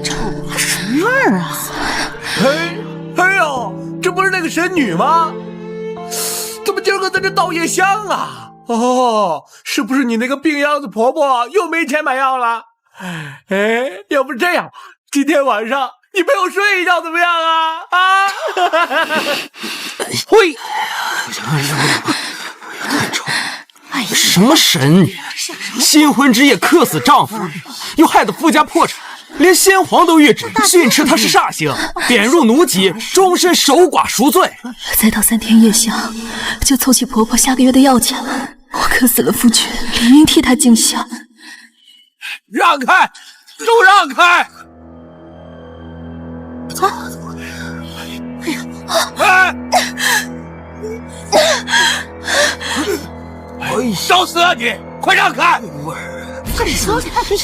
着，还什么味儿啊？哎呦，这不是那个神女吗？怎么今儿个在这倒夜香啊？哦，是不是你那个病秧子婆婆又没钱买药了？哎，要不这样，今天晚上你陪我睡一觉怎么样啊？啊！喂，什么神女？新婚之夜克死丈夫，又害得夫家破产，连先皇都谕旨训斥她是煞星，贬入奴籍，终身守寡赎罪。再倒3天夜香，就凑齐婆婆下个月的药钱了。我克死了夫君，理应替她尽孝。让开，都让开！哎，找死啊你！快让开！这说他这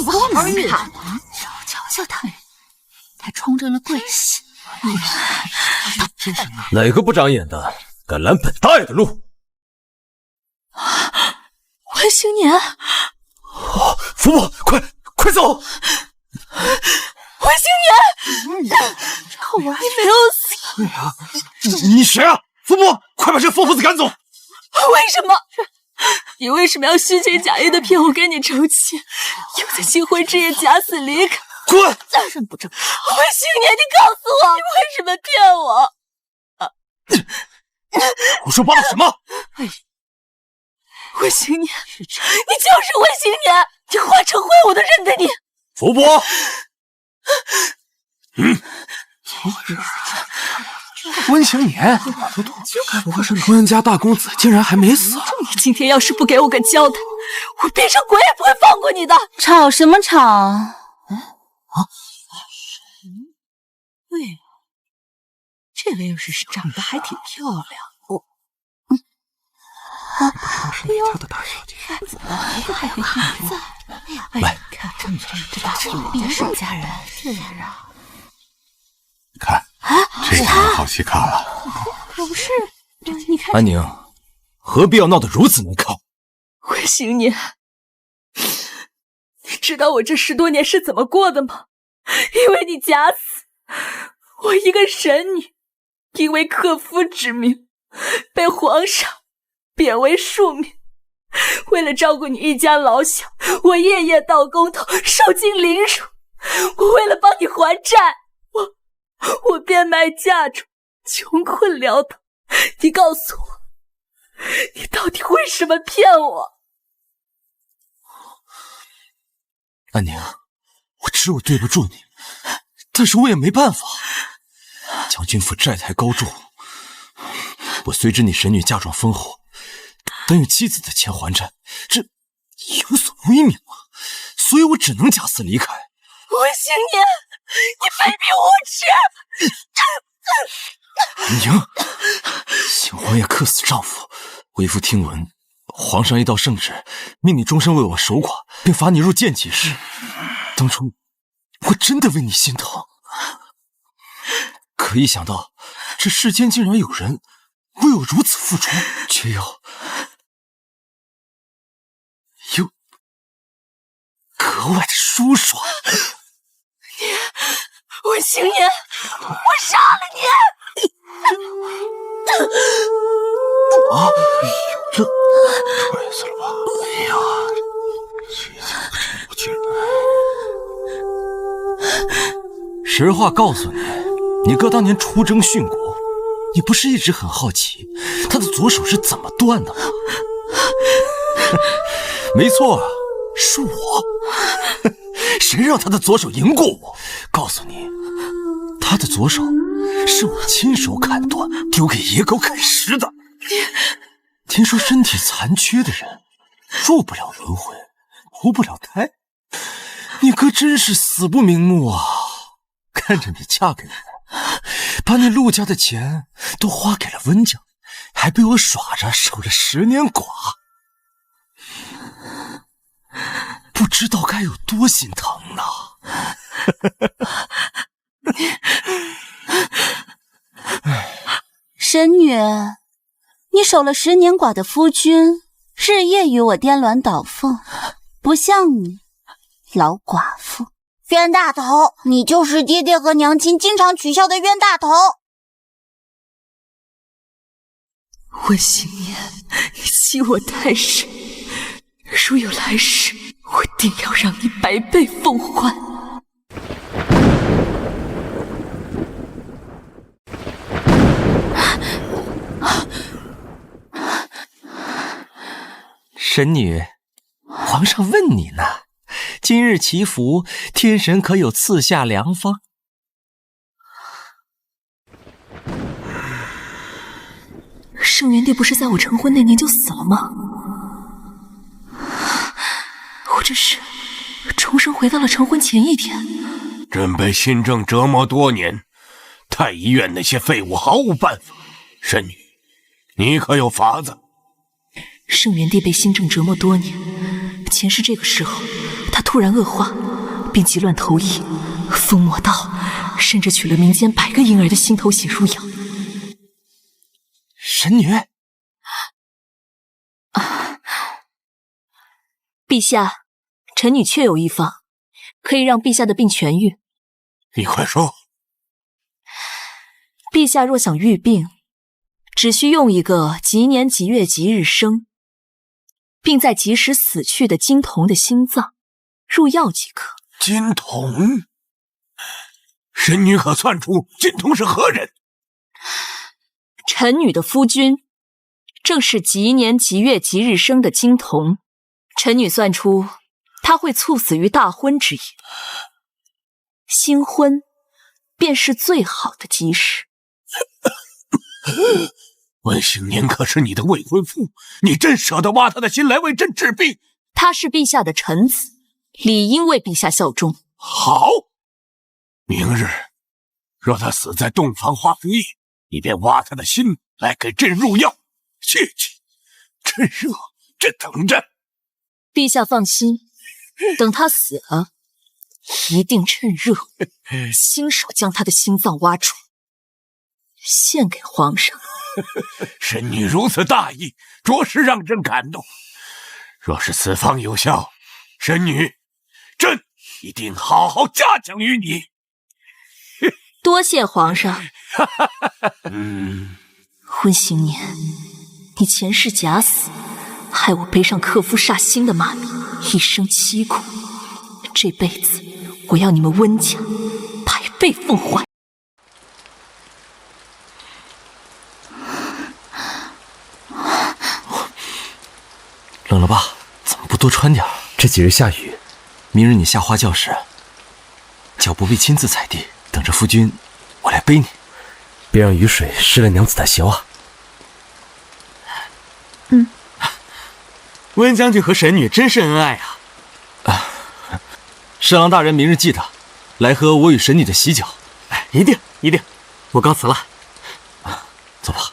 多难看啊！瞧瞧他，还冲着了贵姓。哪个不长眼的敢拦本大爷的路？文星年，福伯，快走！文星年，我还没有死。你谁啊？福伯，快把这疯婆子赶走！为什么？你为什么要虚情假意的骗我跟你成亲，又在新婚之夜假死离开？滚！真不正。文星年，你告诉我，你为什么骗我？胡说八道什么？文星年，你就是文星年，你化成灰我都认得你。福伯，温行年，该不会是温家大公子竟然还没死？你今天要是不给我个交代，我变成鬼也不会放过你的！吵什么吵？对呀，这位又是长得还挺漂亮。是你家的大小姐。还有孩子。来，看这大是别人家人。是啊。看，这个很好戏看了。可不是，你看。安宁，何必要闹得如此难看？文星年，你知道我这10多年是怎么过的吗？因为你假死，我一个神女，因为克夫之名，被皇上贬为庶民。为了照顾你一家老小，我夜夜到宫头，受尽凌辱。我为了帮你还债，我变卖嫁妆，穷困潦倒。你告诉我，你到底为什么骗我？安宁，我知我对不住你，但是我也没办法。将军府债台高筑，我虽知你神女嫁妆丰厚，但用妻子的钱还债，这有损威名啊！所以我只能假死离开。文星年，你卑鄙无耻！安宁，新婚夜克死丈夫，为夫听闻，皇上一道圣旨，命你终身为我守寡，并罚你入贱籍室。当初我真的为你心疼，可一想到这世间竟然有人为我如此付出，却又格外的舒爽。文星年，我杀了你！这踹死了吧？哎呀，不轻。实话告诉你，你哥当年出征殉国，你不是一直很好奇他的左手是怎么断的吗？没错啊，是我。谁让他的左手赢过我？告诉你，他的左手是我亲手砍断，丢给野狗啃食的。听说身体残缺的人入不了轮回，投不了胎。你哥真是死不瞑目啊！看着你嫁给我，把你陆家的钱都花给了温家，还被我耍着守了10年寡，不知道该有多心疼呢。神女，你守了10年寡的夫君，日夜与我颠鸾倒凤，不像你，老寡妇冤大头，你就是爹爹和娘亲经常取笑的冤大头。温行年，你欺我太甚，如有来世，我定要让你百倍奉还。神女，皇上问你呢，今日祈福，天神可有赐下良方？圣元帝不是在我成婚那年就死了吗？我这是重生回到了成婚前一天。朕被新政折磨多年，太医院那些废物毫无办法。神女，你可有法子？圣元帝被新政折磨多年，前世这个时候，他突然恶化，便急乱投医，疯魔道，甚至取了民间100个婴儿的心头血入养。神女，陛下，臣女确有一方，可以让陛下的病痊愈。你快说。陛下若想愈病，只需用一个吉年吉月吉日生，并在及时死去的金童的心脏入药即可。金童？神女可算出金童是何人？臣女的夫君正是吉年吉月吉日生的金童，臣女算出他会猝死于大婚之夜，新婚便是最好的吉时。温行年可是你的未婚夫，你真舍得挖他的心来为朕治病？他是陛下的臣子，理应为陛下效忠。好，明日若他死在洞房花烛夜，你便挖他的心来给朕入药。谢谢，趁热，朕等着。陛下放心，等他死了，一定趁热亲手将他的心脏挖出，献给皇上。神女如此大义，着实让朕感动。若是此方有效，神女，朕一定好好嘉奖于你。多谢皇上。温行年，你前世假死，害我背上克夫煞星的骂名，一生凄苦。这辈子我要你们温家百倍奉还。冷了吧？怎么不多穿点？这几日下雨，明日你下花轿时，脚不必亲自踩地，等着夫君我来背你，别让雨水湿了娘子的鞋袜。温将军和神女真是恩爱啊！侍郎大人明日记得来喝我与神女的喜酒。一定一定，我告辞了。走吧。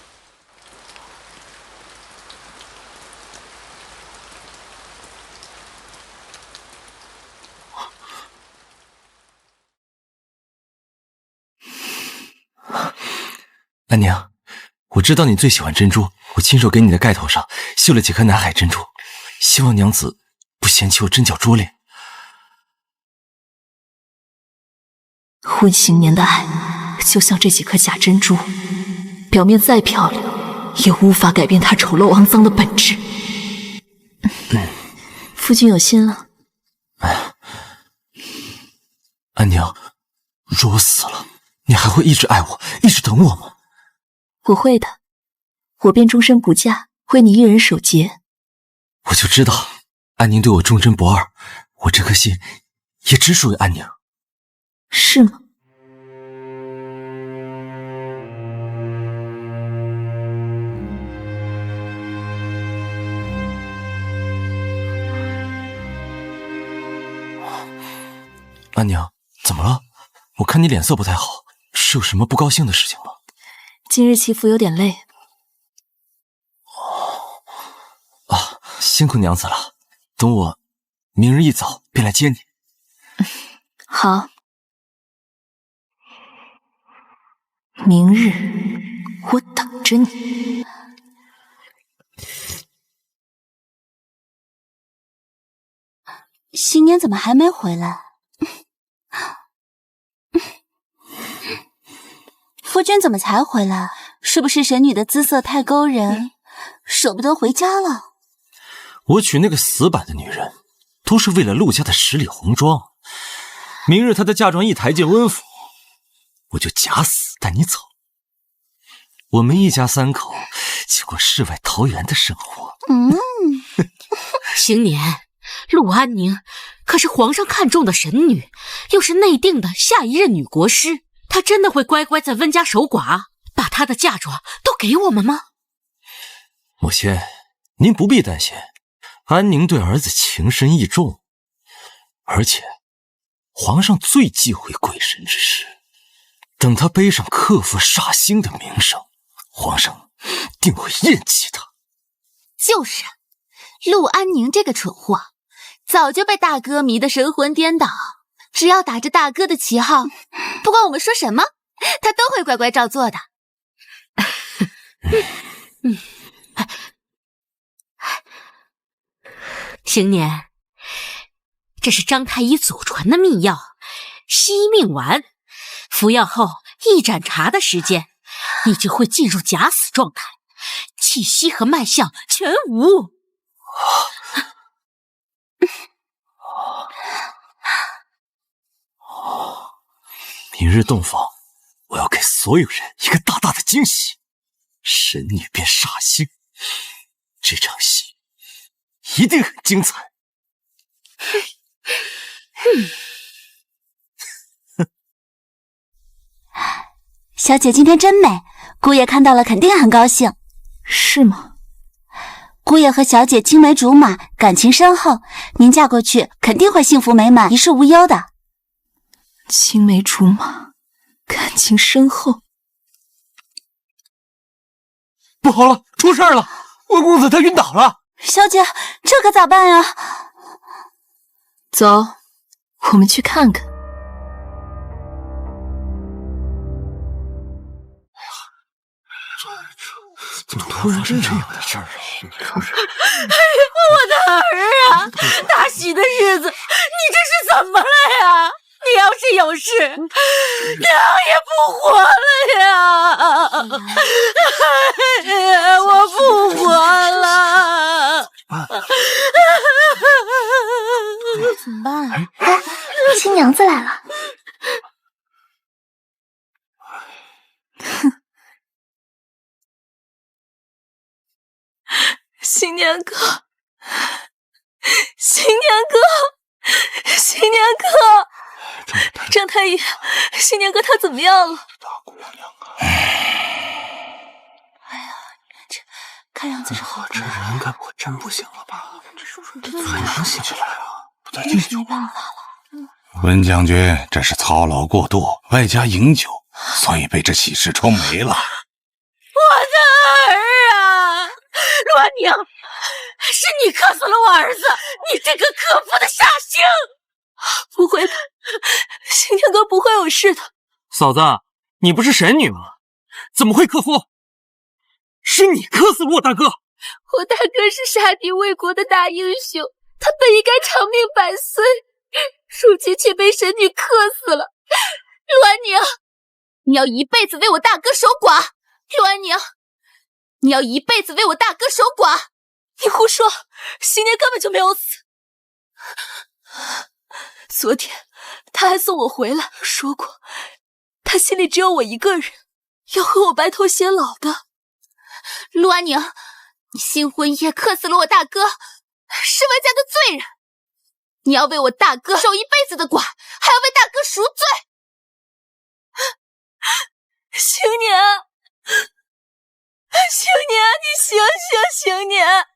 安娘，我知道你最喜欢珍珠，我亲手给你的盖头上绣了几颗南海珍珠，希望娘子不嫌弃我针脚拙劣。温行年的爱就像这几颗假珍珠，表面再漂亮，也无法改变它丑陋肮脏的本质。夫君有心了。安娘，若我死了，你还会一直爱我，一直等我吗？我会的，我便终身不嫁，为你一人守节。我就知道安宁对我忠贞不二，我这颗心也只属于安宁。是吗？安娘，怎么了？我看你脸色不太好，是有什么不高兴的事情吗？今日祈福有点累。辛苦娘子了，等我明日一早便来接你。好，明日我等着你。新年怎么还没回来？夫君怎么才回来？是不是神女的姿色太勾人，舍不得回家了？我娶那个死板的女人，都是为了陆家的10里红妆。明日她的嫁妆一抬进温府，我就假死带你走。我们一家3口去过世外桃源的生活。新年，陆安宁可是皇上看中的神女，又是内定的下一任女国师，她真的会乖乖在温家守寡，把她的嫁妆都给我们吗？母亲，您不必担心，安宁对儿子情深意重，而且皇上最忌讳鬼神之事，等他背上克夫煞星的名声，皇上定会厌弃他。就是，陆安宁这个蠢货，早就被大哥迷得神魂颠倒。只要打着大哥的旗号，不管我们说什么，他都会乖乖照做的。新年，这是张太医祖传的秘药惜命丸，服药后1盏茶的时间，你就会进入假死状态，气息和脉象全无。明日洞房，我要给所有人一个大大的惊喜，神女变煞星，这场戏一定很精彩。小姐今天真美，姑爷看到了肯定很高兴。是吗？姑爷和小姐青梅竹马，感情深厚，您嫁过去肯定会幸福美满，一世无忧的。青梅竹马，感情深厚。不好了，出事了！温公子他晕倒了。小姐，这可咋办呀？走，我们去看看。怎么突然这样的事儿啊？我的儿啊，大喜的日子，你这是怎么了呀？你要是有事，娘也不活了呀！我不活了！怎么办？新娘子来了。新年哥，新年哥，新年哥，张太医，新年哥他怎么样了？大姑娘啊！哎呀，这看样子是好这人该不会真不行了吧？这怎么能醒起来啊？不太敬酒吧？温将军这是操劳过度，外加饮酒，所以被这喜事冲没了。我的儿啊！陆安宁，是你克死了我儿子！你这个可恶的煞星！不会的，新年哥不会有事的。嫂子，你不是神女吗？怎么会克夫？是你克死了我大哥！我大哥是杀敌卫国的大英雄，他本应该长命百岁，如今却被神女克死了。陆安宁，你要一辈子为我大哥守寡！陆安宁，你要一辈子为我大哥守寡！你胡说，新年根本就没有死。昨天他还送我回来，说过他心里只有我一个人，要和我白头偕老的。陆安宁，你新婚夜克死了我大哥，是温家的罪人，你要为我大哥守一辈子的寡，还要为大哥赎罪。新年，新年，你醒醒，新年！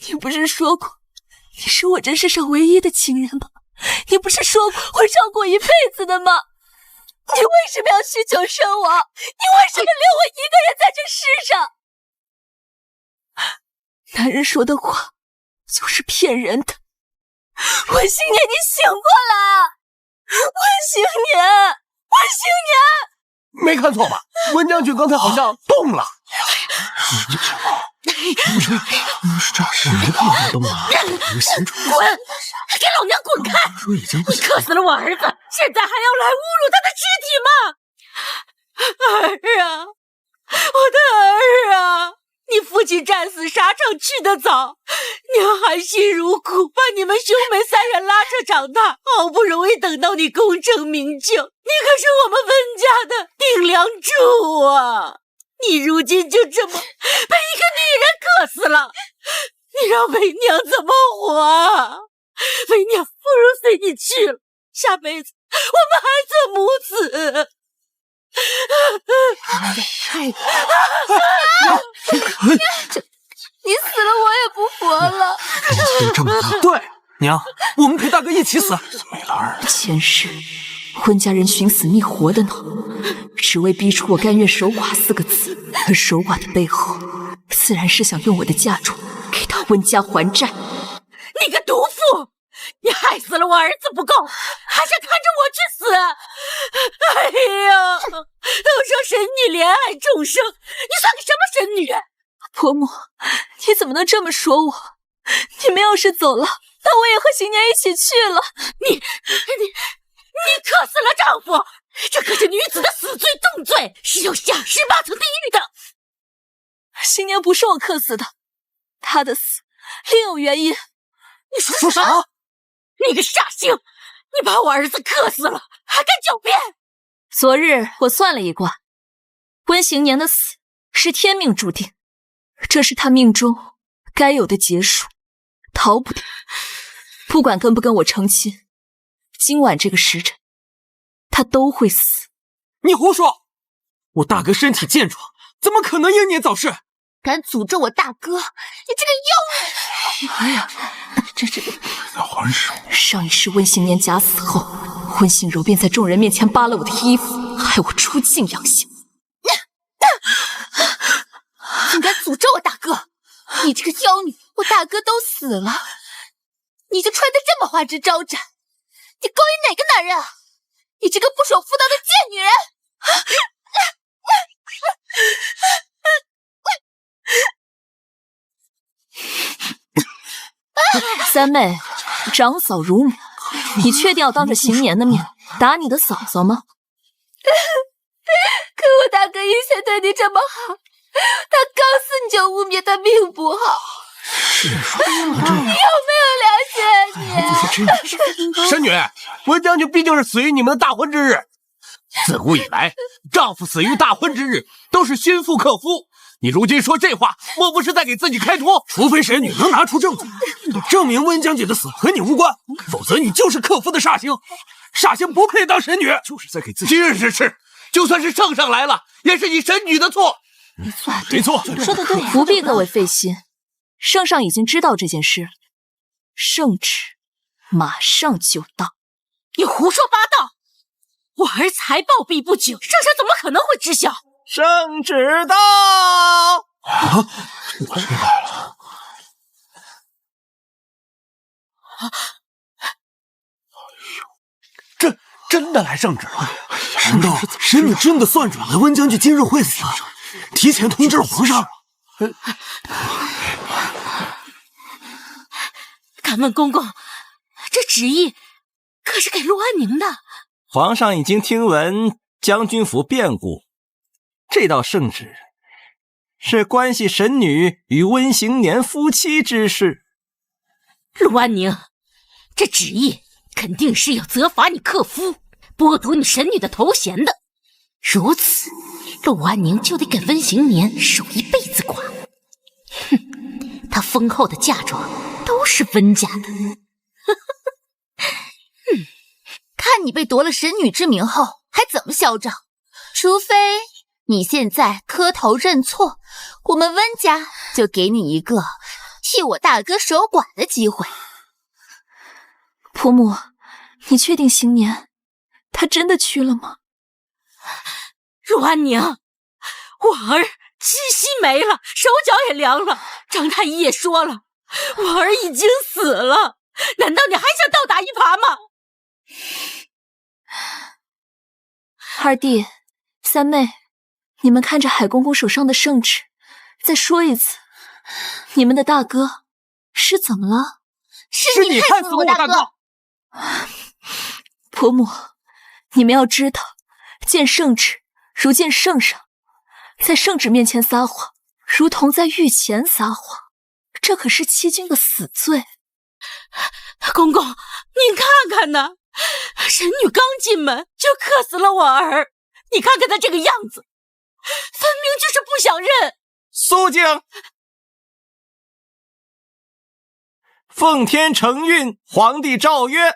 你不是说过你是我这世上唯一的情人吗？你不是说过会照顾我一辈子的吗？你为什么要酗酒身亡？你为什么留我一个人在这世上？男人说的话就是骗人的。温新年，你醒过来！温新年，温新年！没看错吧？温将军刚才好像动了。是诈尸，没办法动啊！有行者，滚！给老娘滚开！说已经不你克死了我儿子，现在还要来侮辱他的尸体吗？儿啊，我的儿啊！你父亲战死沙场去得早，娘含辛茹苦把你们兄妹三人拉扯长大，好不容易等到你功成名就，你可是我们温家的顶梁柱啊！你如今就这么被一个女人克死了，你让为娘怎么活啊？为娘不如随你去了，下辈子我们还做母子。你死了我也不活了。这么大，对，娘，我们陪大哥一起死。没了儿子，前世温家人寻死觅活的呢，只为逼出我甘愿守寡4个字。而守寡的背后，自然是想用我的嫁妆给他温家还债。你个毒妇！你害死了我儿子不够，还想看着我去死！哎呀，都说神女怜爱众生，你算个什么神女？婆母，你怎么能这么说我？你们要是走了，那我也和邢年一起去了。你克死了丈夫，这可是女子的死罪重罪，是要下18层地狱的。邢年不是我克死的，他的死另有原因。你说啥？你个煞星！你把我儿子克死了，还敢狡辩？昨日我算了一卦，温邢年的死是天命注定，这是他命中该有的结束，逃不掉。不管跟不跟我成亲，今晚这个时辰，他都会死。你胡说！我大哥身体健壮，怎么可能英年早逝？敢诅咒我大哥，你这个妖女！哎呀，这那还是上一世温邢年假死后，温馨柔便在众人面前扒了我的衣服，害我出尽洋相。竟敢诅咒我大哥！你这个妖女，我大哥都死了，你就穿得这么花枝招展，你勾引哪个男人啊？你这个不守妇道的贱女人！三妹，长嫂如母，你确定要当着邢年的面打你的嫂嫂吗？可我大哥以前对你这么好，他刚死你就污蔑他命不好，你有没有良心？神女，温将军毕竟是死于你们的大婚之日。自古以来，丈夫死于大婚之日都是心腹克夫。你如今说这话，莫不是在给自己开脱？除非神女能拿出证据，证明温将军的死和你无关，否则你就是克夫的煞星。煞星不配当神女，就是在给自己。是，就算是圣上来了，也是你神女的错。没错，说的对，不必各位费心，圣上已经知道这件事了，圣旨马上就到。你胡说八道！我儿子还暴毙不久，圣上怎么可能会知晓？圣旨到！我是来了。真的来圣旨了？难道神女真的算准了温将军今日会死，提前通知了皇上？敢问公公，这旨意可是给陆安宁的？皇上已经听闻将军府变故，这道圣旨是关系神女与温邢年夫妻之事。陆安宁，这旨意肯定是要责罚你克夫，剥夺你神女的头衔的。如此，陆安宁就得跟温邢年守一辈子寡。哼，他丰厚的嫁妆都是温家的。看你被夺了神女之名后还怎么嚣张？除非你现在磕头认错，我们温家就给你一个替我大哥守寡的机会。婆母，你确定邢年他真的去了吗？陆安宁，我儿气息没了，手脚也凉了。张太医也说了，我儿已经死了。难道你还想倒打一耙吗？二弟、三妹，你们看着海公公手上的圣旨，再说一次，你们的大哥是怎么了？是你害死我大哥！婆母，你们要知道，见圣旨如今圣上在圣旨面前撒谎，如同在狱前撒谎，这可是欺君的死罪。公公，您看看呐，神女刚进门就克死了我儿，你看看她这个样子，分明就是不想认。肃静！奉天承运，皇帝诏曰：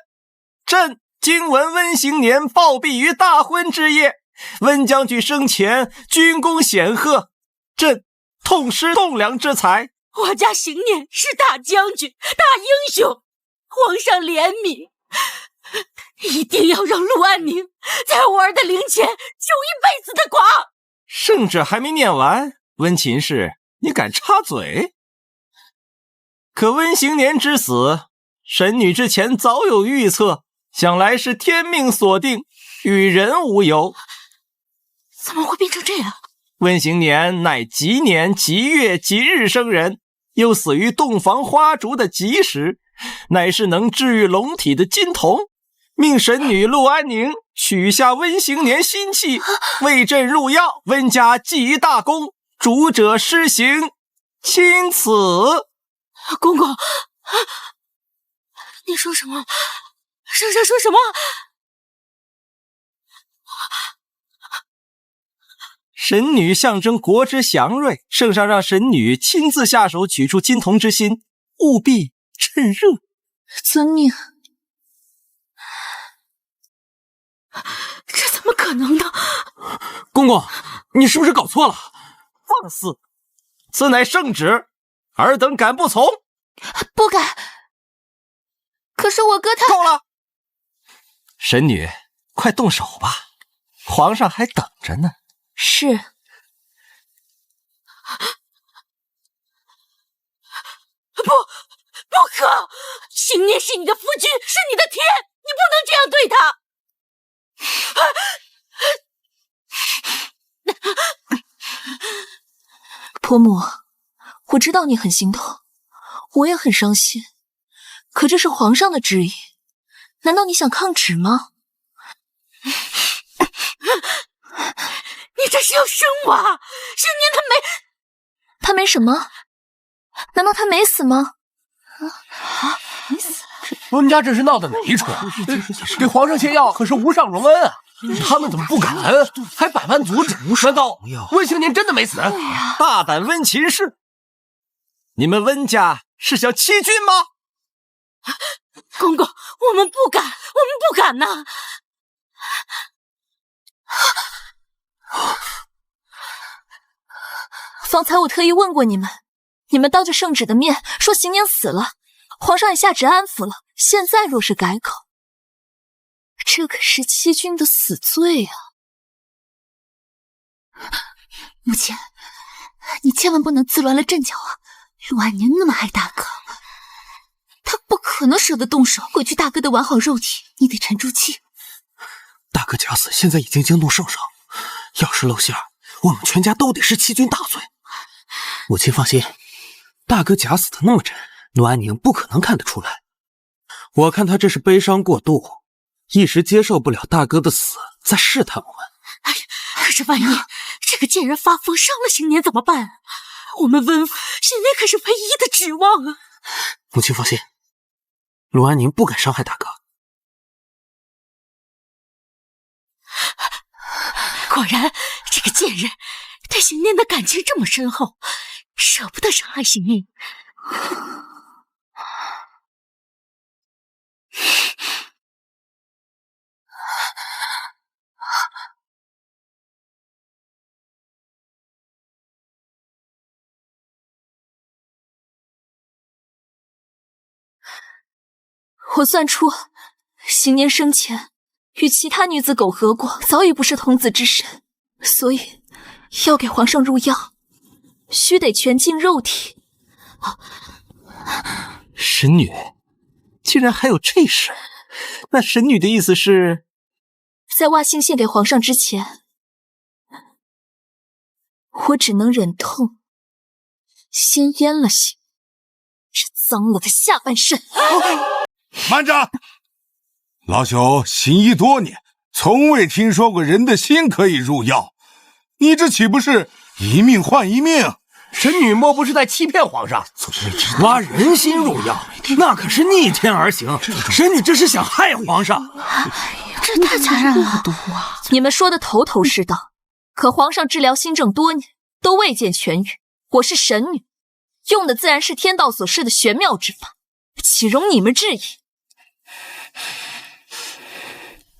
朕今闻温行年暴毙于大婚之夜，温将军生前军功显赫，朕痛失栋梁之才。我家行年是大将军、大英雄，皇上怜悯，一定要让陆安宁在我儿的灵前救一辈子的寡。圣旨还没念完，温秦氏，你敢插嘴？可温行年之死，神女之前早有预测，想来是天命所定，与人无尤。怎么会变成这样？温行年乃吉年吉月吉日生人，又死于洞房花烛的吉时，乃是能治愈龙体的金童。命神女陆安宁取下温行年心气，为朕入药，温家记大功，主者施行，钦此。公公，你说什么？圣上说什么？神女象征国之祥瑞，圣上让神女亲自下手取出金童之心，务必趁热。遵命。这怎么可能呢？公公，你是不是搞错了？放肆！此乃圣旨，尔等敢不从？不敢。可是我哥他……够了！神女，快动手吧，皇上还等着呢。是。不可！行年是你的夫君，是你的天，你不能这样对他。婆母，我知道你很心痛，我也很伤心，可这是皇上的旨意，难道你想抗旨吗？你这是要生我！行年他没什么？难道他没死吗？没死。温家这是闹的哪一出？给皇上献药可是无上荣恩啊！他们怎么不敢，还百般阻止？难道温行年真的没死？大胆温秦氏！你们温家是想欺君吗？公公，我们不敢呐！方才我特意问过你们，你们当着圣旨的面说行年死了，皇上也下旨安抚了，现在若是改口，这可是欺君的死罪啊！母亲，你千万不能自乱了阵脚啊！陆安宁那么爱大哥，他不可能舍得动手毁去大哥的完好肉体，你得沉住气。大哥假死现在已经惊动圣上，要是露馅，我们全家都得是欺君大罪。母亲放心，大哥假死的那么真，陆安宁不可能看得出来。我看他这是悲伤过度，一时接受不了大哥的死，在试探我们。哎呀，可是万一这个贱人发疯伤了行年怎么办？我们温府现在可是唯一的指望啊！母亲放心，陆安宁不敢伤害大哥。果然，这个贱人对行年的感情这么深厚，舍不得伤害行年。我算出，行年生前与其他女子苟合过，早已不是童子之身，所以要给皇上入药，须得全尽肉体。神女，竟然还有这事？那神女的意思是，在挖心献给皇上之前，我只能忍痛先阉了心，这脏了的下半身。慢着！老朽行医多年，从未听说过人的心可以入药，你这岂不是一命换一命？神女莫不是在欺骗皇上？挖人心入药，那可是逆天而行。神女这是想害皇上，这太残忍了！你们说的头头是道，可皇上治疗心症多年都未见痊愈。我是神女，用的自然是天道所示的玄妙之法，岂容你们质疑？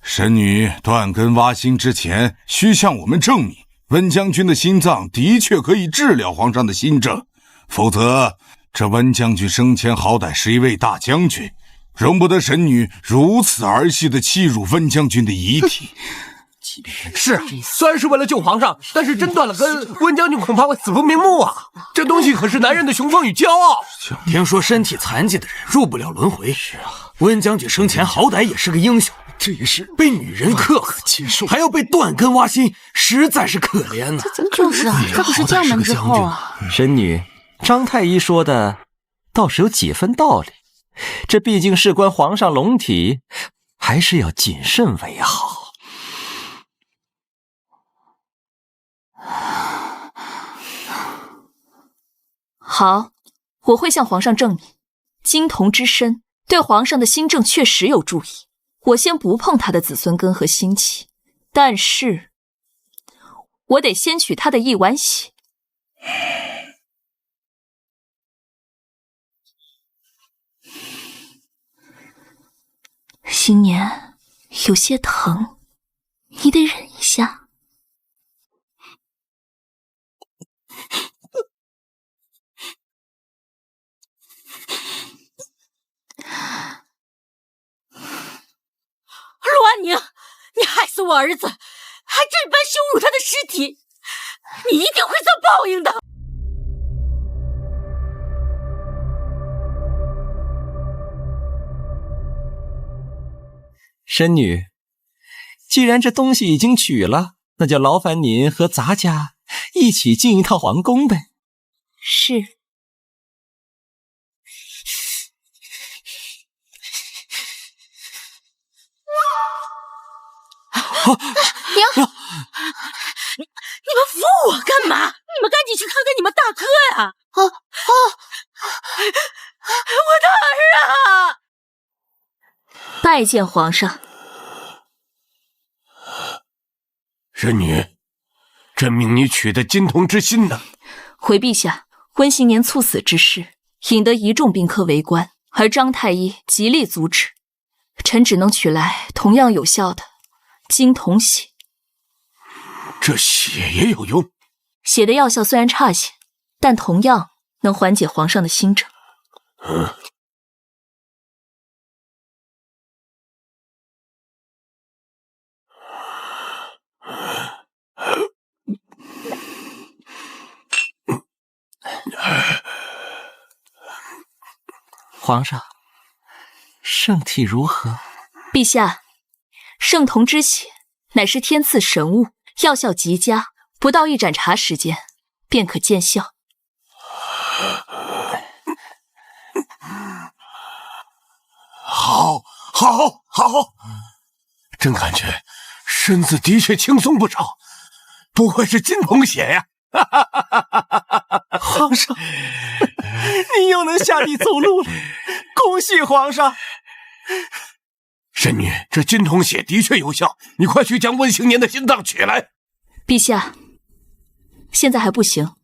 神女断根挖心之前，需向我们证明温将军的心脏的确可以治疗皇上的心症，否则这温将军生前好歹是一位大将军，容不得神女如此儿戏的欺辱温将军的遗体。是，虽然是为了救皇上，但是真断了根，温将军恐怕会死不瞑目啊！这东西可是男人的雄风与骄傲。听说身体残疾的人入不了轮回。是啊，温将军生前好歹也是个英雄，这也是被女人克死，还要被断根挖心，实在是可怜呐。就是啊，这可是将门之后啊。神女，张太医说的倒是有几分道理，这毕竟事关皇上龙体，还是要谨慎为好。好，我会向皇上证明，金童之身对皇上的心症确实有助益。我先不碰他的子孙根和心气，但是我得先取他的一碗血。新年有些疼，你得忍一下。陆安宁，你害死我儿子，还这般羞辱他的尸体，你一定会遭报应的。神女，既然这东西已经取了，那就劳烦您和咱家一起进一趟皇宫呗。是。娘，你们扶我干嘛？你们赶紧去看看你们大哥呀！我的儿啊！拜见皇上。神女，朕命你取得金童之心呢。回陛下，温新年猝死之事，引得一众宾客围观，而张太医极力阻止，臣只能取来同样有效的金童血。这血也有用？血的药效虽然差些，但同样能缓解皇上的心症。皇上，圣体如何？陛下，圣童之血乃是天赐神物，药效极佳，不到1盏茶时间便可见效。好，朕感觉身子的确轻松不少，不愧是金童血呀！皇上，你又能下地走路了，恭喜皇上！神女，这金童血的确有效，你快去将温行年的心脏取来。陛下，现在还不行。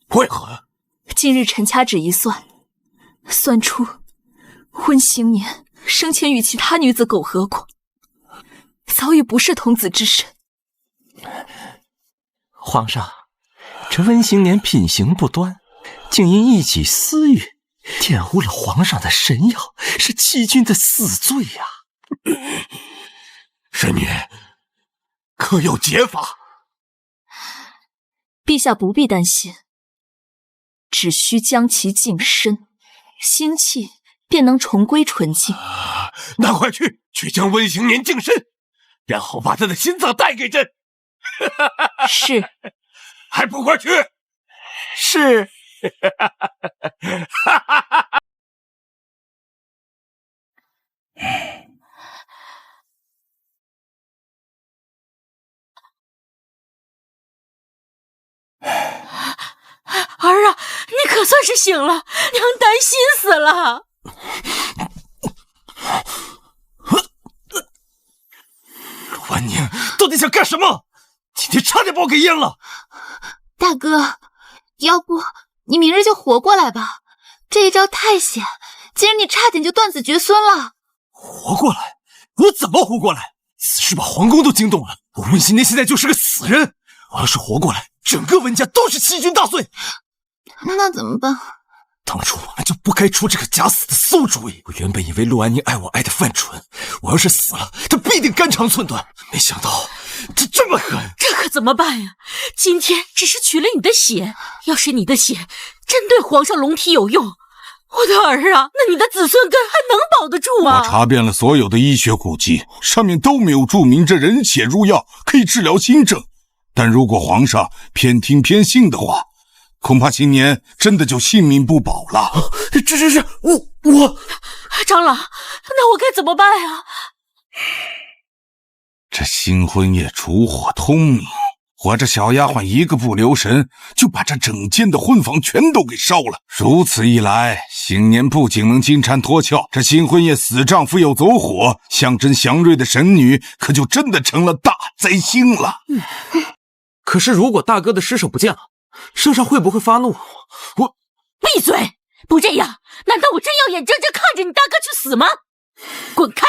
为何？近日臣掐指一算，算出温行年生前与其他女子苟合过，早已不是童子之身。皇上，这温行年品行不端，竟因一己私欲玷污了皇上的神药，是欺君的死罪呀！神女，可有解法？陛下不必担心，只需将其净身，心气便能重归纯净。那快去将温行年净身，然后把他的心脏带给朕。是。还不快去？是。你可算是醒了，娘担心死了。陆安宁到底想干什么？今天差点把我给淹了。大哥，要不你明日就活过来吧，这一招太险，今日你差点就断子绝孙了。活过来？我怎么活过来？此事把皇宫都惊动了，我温新年现在就是个死人。我要是活过来，整个温家都是欺君大罪。那怎么办？当初我们就不该出这个假死的馊主意。我原本以为陆安宁爱我爱得犯蠢，我要是死了，他必定肝肠寸断。没想到这么狠，这可怎么办呀？今天只是取了你的血，要是你的血真对皇上龙体有用，我的儿啊，那你的子孙根还能保得住吗？我查遍了所有的医学古籍，上面都没有注明这人血入药可以治疗心症。但如果皇上偏听偏信的话，恐怕新年真的就性命不保了。我长老，那我该怎么办呀？这新婚夜烛火通明，我这小丫鬟一个不留神就把这整间的婚房全都给烧了。如此一来，新年不仅能金蝉脱壳，这新婚夜死丈夫又走火，象征祥瑞的神女可就真的成了大灾星了。可是如果大哥的尸首不见了，圣上会不会发怒？我闭嘴！不这样，难道我真要眼睁睁看着你大哥去死吗？滚开！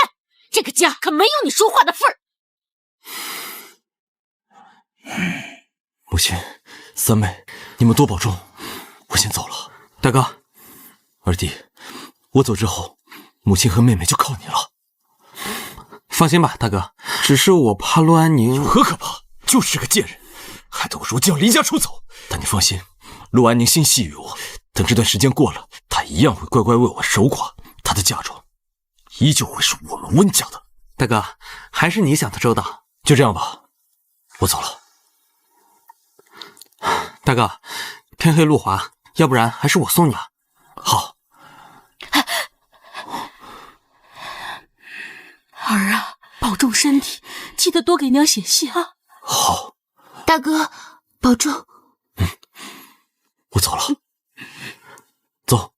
这个家可没有你说话的份儿。母亲、三妹，你们多保重，我先走了。大哥，二弟，我走之后，母亲和妹妹就靠你了。放心吧，大哥，只是我怕陆安宁。有何可怕？就是个贱人，害得我如今要离家出走。但你放心，陆安宁心系于我，等这段时间过了，她一样会乖乖为我守寡，她的嫁妆依旧会是我们温家的。大哥，还是你想的周到。就这样吧，我走了。大哥，天黑路滑，要不然还是我送你吧。好。儿啊，保重身体，记得多给娘写信啊。好。大哥，保重。我走了。走。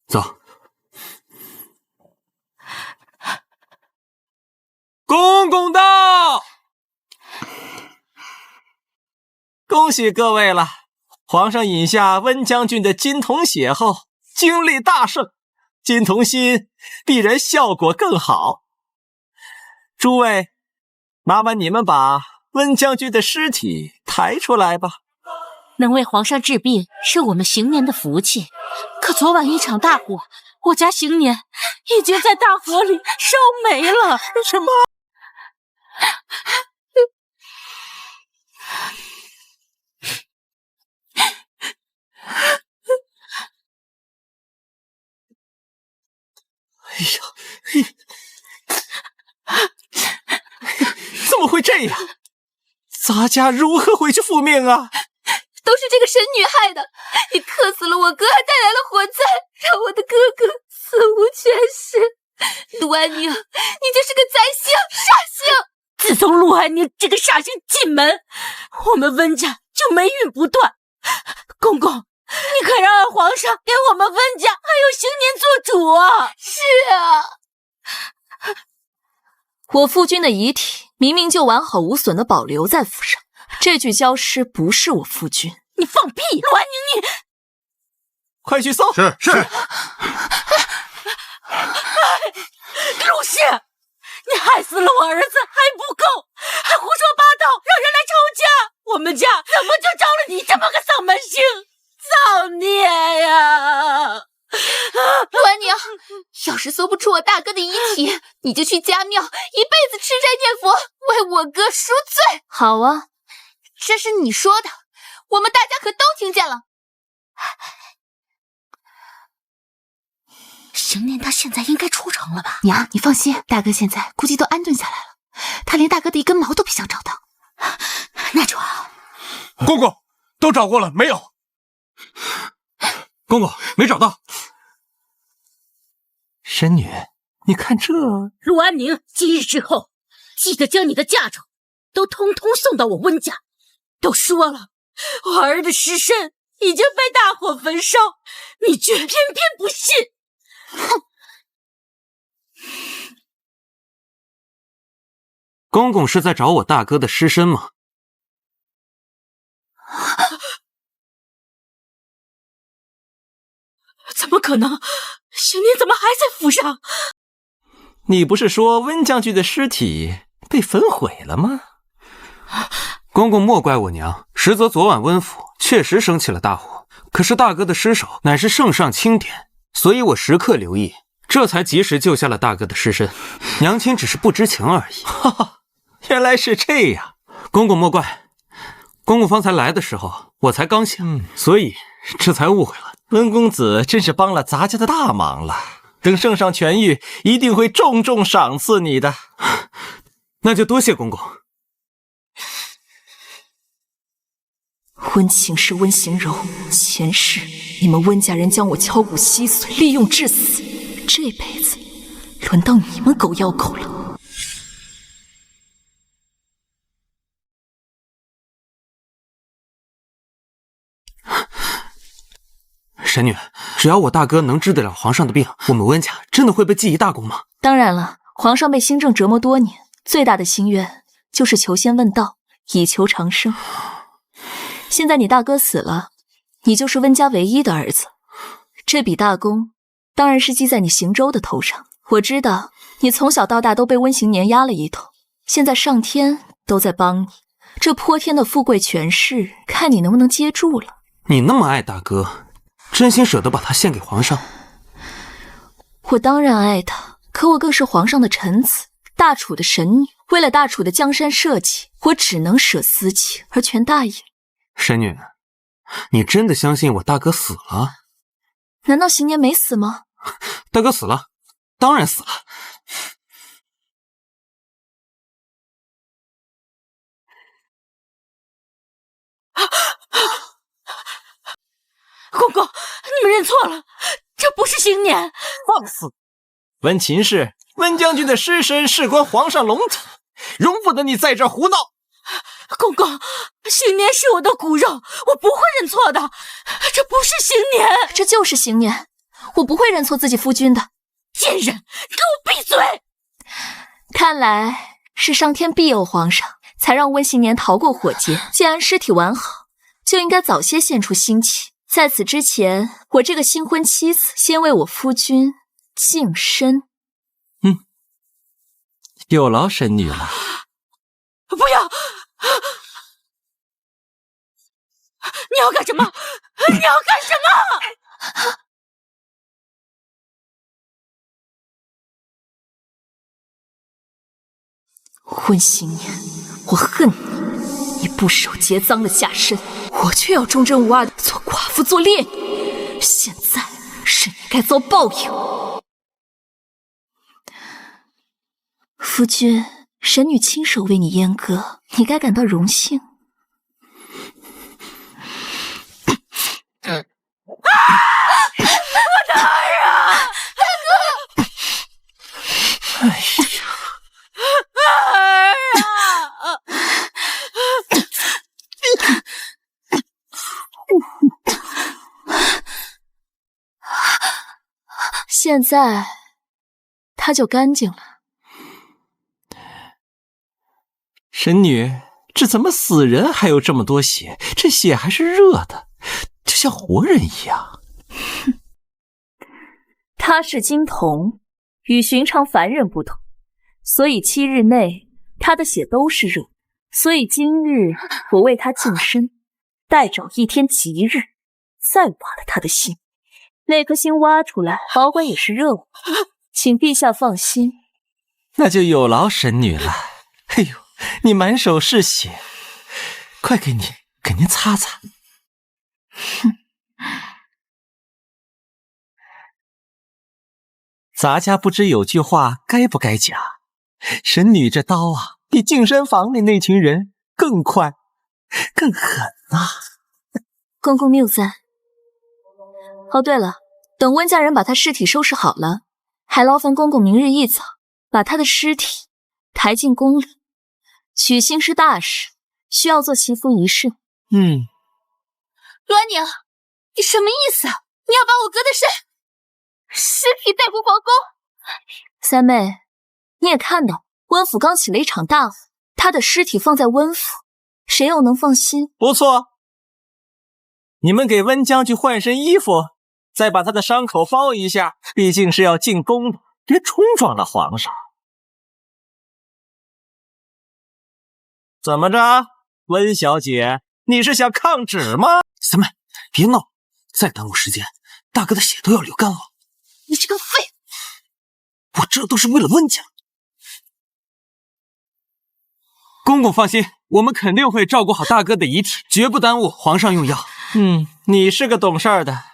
公公到！恭喜各位了！皇上饮下温将军的金童血后，精力大盛，金童心必然效果更好。诸位，麻烦你们把温将军的尸体抬出来吧。能为皇上治病是我们行年的福气，可昨晚一场大火，我家行年已经在大火里烧没了。什么？哎呀，怎么会这样？咱家如何回去复命啊？都是这个神女害的！你克死了我哥，还带来了火灾，让我的哥哥死无全尸。陆安宁，你就是个灾星、煞星！自从陆安宁这个煞星进门，我们温家就霉运不断。公公，你可让皇上给我们温家还有行年做主啊！是啊，我夫君的遗体明明就完好无损的保留在府上，这具焦尸不是我夫君。你放屁！陆安宁，你快去搜！是。陆氏，你害死了我儿子还不够，还胡说八道，让人来抄家。我们家怎么就招了你这么个丧门星？造孽呀！陆安宁，要是搜不出我大哥的遗体，你就去家庙，一辈子吃斋念佛，为我哥赎罪。好啊，这是你说的，我们大家可都听见了。行年他现在应该出城了吧？娘，你放心，大哥现在估计都安顿下来了，他连大哥的一根毛都不想找到。那就好。公公，都找过了没有？公公没找到。神女，你看这……陆安宁，今日之后，记得将你的嫁妆都通通送到我温家。都说了，我儿的尸身已经被大火焚烧，你却偏偏不信。哼！公公是在找我大哥的尸身吗？怎么可能？邢年怎么还在府上？你不是说温将军的尸体被焚毁了吗？公公莫怪我娘，实则昨晚温府确实升起了大火，可是大哥的尸首乃是圣上钦点，所以我时刻留意，这才及时救下了大哥的尸身。娘亲只是不知情而已。哈哈，原来是这样。公公莫怪，公公方才来的时候我才刚醒，所以这才误会了。温公子真是帮了咱家的大忙了，等圣上痊愈，一定会重重赏赐你的。那就多谢公公。温情是温行柔，前世你们温家人将我敲骨吸髓，利用致死，这辈子轮到你们狗咬狗了。神女，只要我大哥能治得了皇上的病，我们温家真的会被记一大功吗？当然了，皇上被新政折磨多年，最大的心愿就是求仙问道，以求长生。现在你大哥死了，你就是温家唯一的儿子，这笔大功当然是记在你邢州的头上。我知道你从小到大都被温行年压了一头，现在上天都在帮你，这泼天的富贵权势，看你能不能接住了。你那么爱大哥，真心舍得把他献给皇上？我当然爱他，可我更是皇上的臣子，大楚的神女，为了大楚的江山社稷，我只能舍私情而全答应。神女，你真的相信我大哥死了？难道邢年没死吗？大哥死了，当然死了。公公，你们认错了，这不是邢年。放肆！温秦氏，温将军的尸身事关皇上龙体，容不得你在这胡闹。公公，邢年是我的骨肉，我不会认错的。这不是邢年，这就是邢年，我不会认错自己夫君的。贱人，给我闭嘴！看来是上天庇佑皇上，才让温行年逃过火劫。既然尸体完好，就应该早些献出腥气。在此之前，我这个新婚妻子先为我夫君净身。有劳神女了。不要！你要干什么？你要干什么？温行年，我恨你！你不守节脏的下身，我却要忠贞无二的做寡妇做烈女。现在是你该遭报应。夫君，神女亲手为你阉割，你该感到荣幸。我的儿啊！大哥！哎呀！儿啊！现在他就干净了。神女，这怎么死人还有这么多血？这血还是热的，就像活人一样。他是金童，与寻常凡人不同，所以7日内他的血都是热，所以今日我为他净身，待找一天吉日，再挖了他的心。那颗心挖出来，保管也是热物，请陛下放心。那就有劳神女了。哎呦，你满手是血，快给您擦擦。咱家不知有句话该不该讲，神女这刀啊，比净身房里那群人更快更狠啊。公公谬赞。哦，对了，等温家人把他尸体收拾好了，还劳烦公公明日一早把他的尸体抬进宫里。娶亲是大事，需要做祈福仪式。罗娘，你什么意思啊？你要把我哥的尸体带回皇宫？三妹，你也看到，温府刚起了一场大雾，他的尸体放在温府，谁又能放心？不错，你们给温将军换身衣服，再把他的伤口包一下，毕竟是要进宫的，别冲撞了皇上。怎么着，温小姐，你是想抗旨吗？三妹，别闹，再耽误时间，大哥的血都要流干了。你这个废物！我这都是为了温家。公公放心，我们肯定会照顾好大哥的遗体，绝不耽误皇上用药。你是个懂事儿的。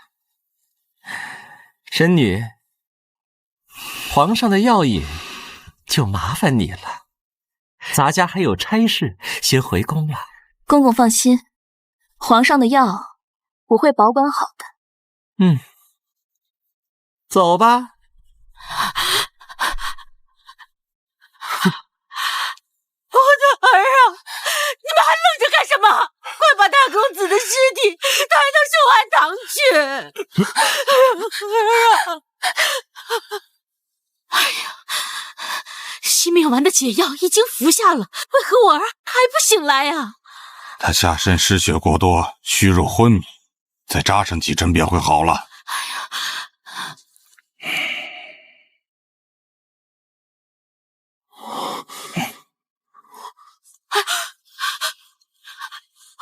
神女，皇上的药引就麻烦你了。咱家还有差事，先回宫了。公公放心，皇上的药我会保管好的。走吧。我的儿啊，你们还愣着干什么？快把大公子的尸体抬到寿安堂去！儿啊！哎呀，西命丸的解药已经服下了，为何我儿还不醒来呀？他下身失血过多，虚弱昏迷，再扎上几针便会好了。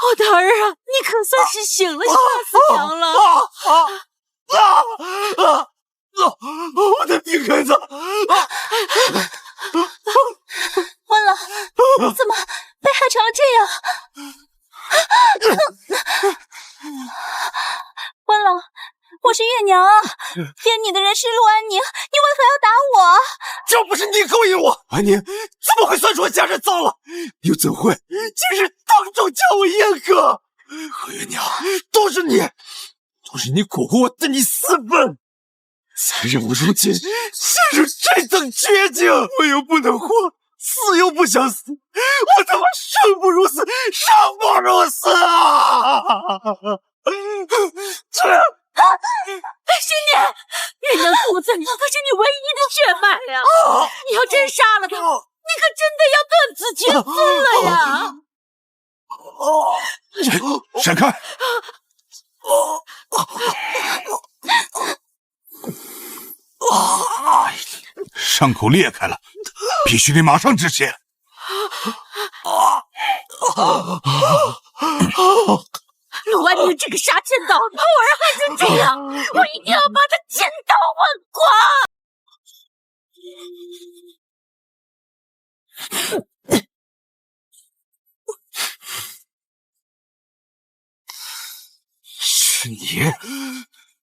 我的儿啊，你可算是醒了，吓死娘了！我的病根子！温了，怎么被害成了这样？温了，我是月娘啊，骗你的人是陆安宁，你为何要打我？这不是你勾引我，安宁怎么会算出我家人脏了？又怎会今日当众叫我阉割？何月娘，都是你蛊惑我对你私奔，才让我如今陷入这等绝境。我又不能活，死又不想死，我他妈生不如死，生不如死啊！新年，月娘肚子里可是你唯一的血脉呀！你要真杀了他，你可真的要断子绝孙了呀！闪开！伤口裂开了，必须得马上止血。陆安宁这个杀千刀，把我儿害成这样，我一定要把他千刀万剐！是你！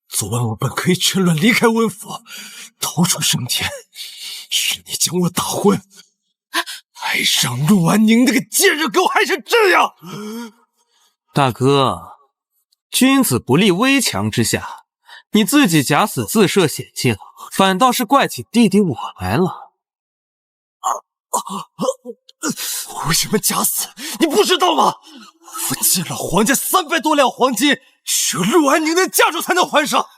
昨晚我本可以趁乱离开温府，逃出升天，是你将我打昏，还让陆安宁那个贱人给我害成这样！大哥，君子不立危墙之下，你自己假死自设险境，反倒是怪起弟弟我来了。我为什么假死？你不知道吗？我借了皇家300多两黄金，只有陆安宁的嫁妆才能还上。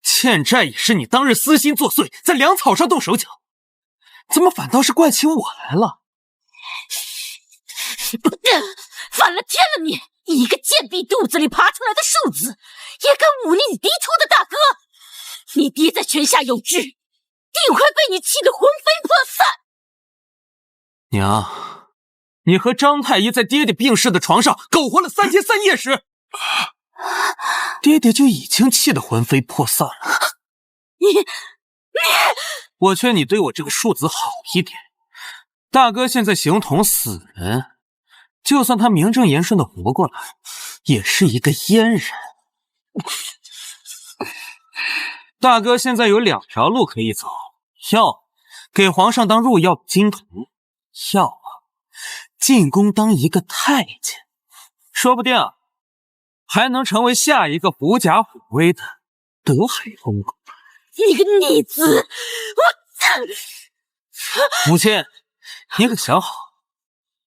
欠债也是你当日私心作祟，在粮草上动手脚，怎么反倒是怪起我来了？反了天了你！一个贱婢肚子里爬出来的庶子，也敢忤逆你嫡出的大哥！你爹在泉下有知，定会被你气得魂飞魄散。娘，你和张太医在爹爹病逝的床上苟活了3天3夜时，爹爹就已经气得魂飞魄散了。我劝你对我这个庶子好一点。大哥现在形同死人，就算他名正言顺的活过来，也是一个阉人。大哥现在有2条路可以走，要给皇上当入药金童，要进宫当一个太监，说不定还能成为下一个狐假虎威的德海公公。你个逆子！母亲，你可想好，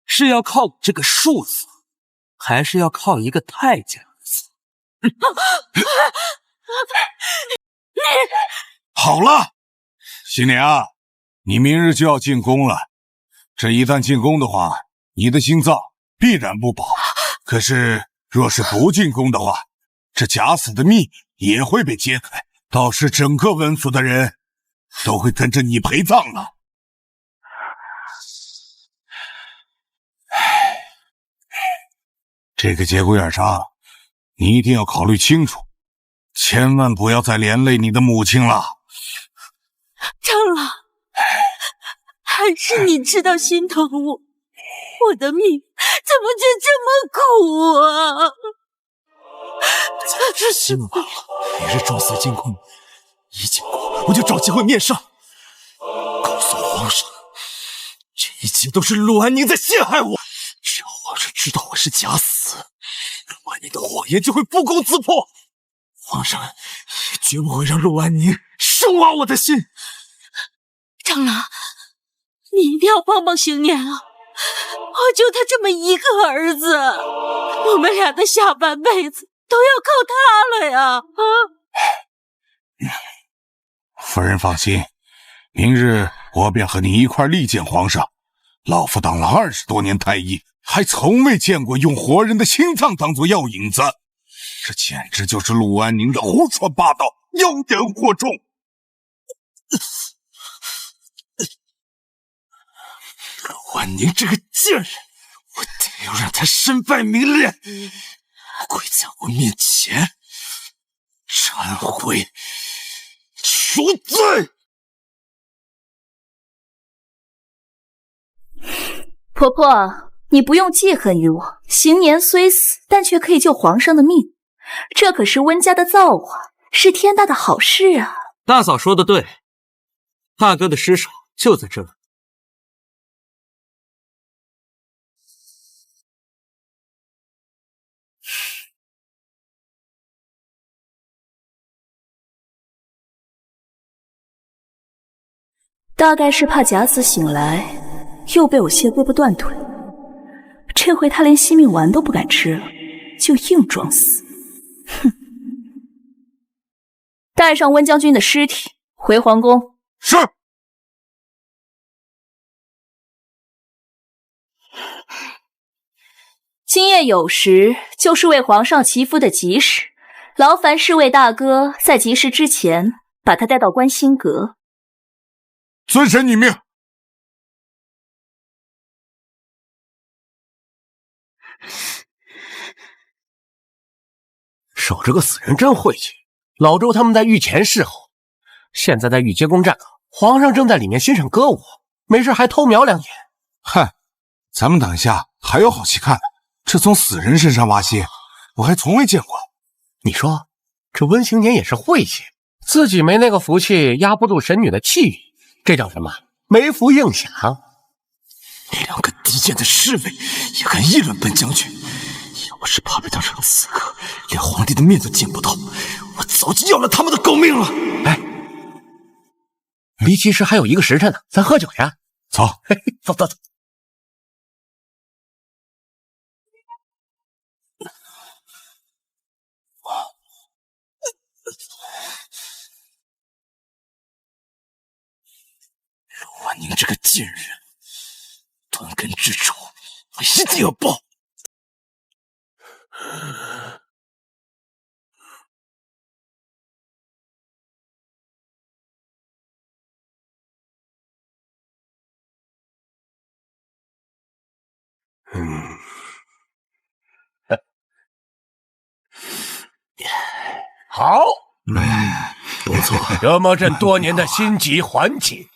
是要靠我这个庶子，还是要靠一个太监儿子好了，新娘，你明日就要进宫了。这一旦进宫的话，你的心脏必然不保。可是若是不进宫的话，这假死的密也会被揭开，到时整个温府的人都会跟着你陪葬了。这个节骨眼上，你一定要考虑清楚，千万不要再连累你的母亲了。长老，还是你知道心疼我，我的命怎么就这么苦啊！早知心晚了，明日撞死进宫，一进宫我就找机会面上，告诉皇上，这一切都是陆安宁在陷害我。只要皇上知道我是假死，陆安宁的谎言就会不攻自破，皇上也绝不会让陆安宁深挖我的心。长老，你一定要帮帮星年啊！我就他这么一个儿子，我们俩的下半辈子都要靠他了呀！夫人放心，明日我便和你一块力见皇上。老夫当了20多年太医，还从未见过用活人的心脏当作药引子，这简直就是陆安宁的胡说八道，妖言惑众。陆安宁这个贱人，我得要让他身败名裂，跪在我面前忏悔赎罪。婆婆，你不用记恨于我，邢年虽死，但却可以救皇上的命，这可是温家的造化，是天大的好事啊！大嫂说的对，大哥的尸首就在这里。大概是怕假死醒来又被我卸胳膊断腿，这回他连惜命丸都不敢吃了，就硬装死。哼！带上温将军的尸体回皇宫。是。今夜酉时就是为皇上祈福的吉时，劳烦侍卫大哥在吉时之前把他带到观星阁。遵神女命。守着个死人真晦气。老周他们在御前侍候，现在在御街宫站岗，皇上正在里面欣赏歌舞，没事还偷瞄2眼。嗨，咱们等一下还有好戏看呢。这从死人身上挖心，我还从未见过。你说这温行年也是晦气，自己没那个福气压不住神女的气宇，这叫什么？没福应享。你2个低贱的侍卫也敢议论本将军，要是怕被当成了刺客，连皇帝的面都见不到，我早就要了他们的狗命了。哎，离吉时还有1个时辰呢，咱喝酒呀！走，走走走。陆安宁这个贱人，断根之仇我一定要报。好，不错，这么朕多年的心急缓解。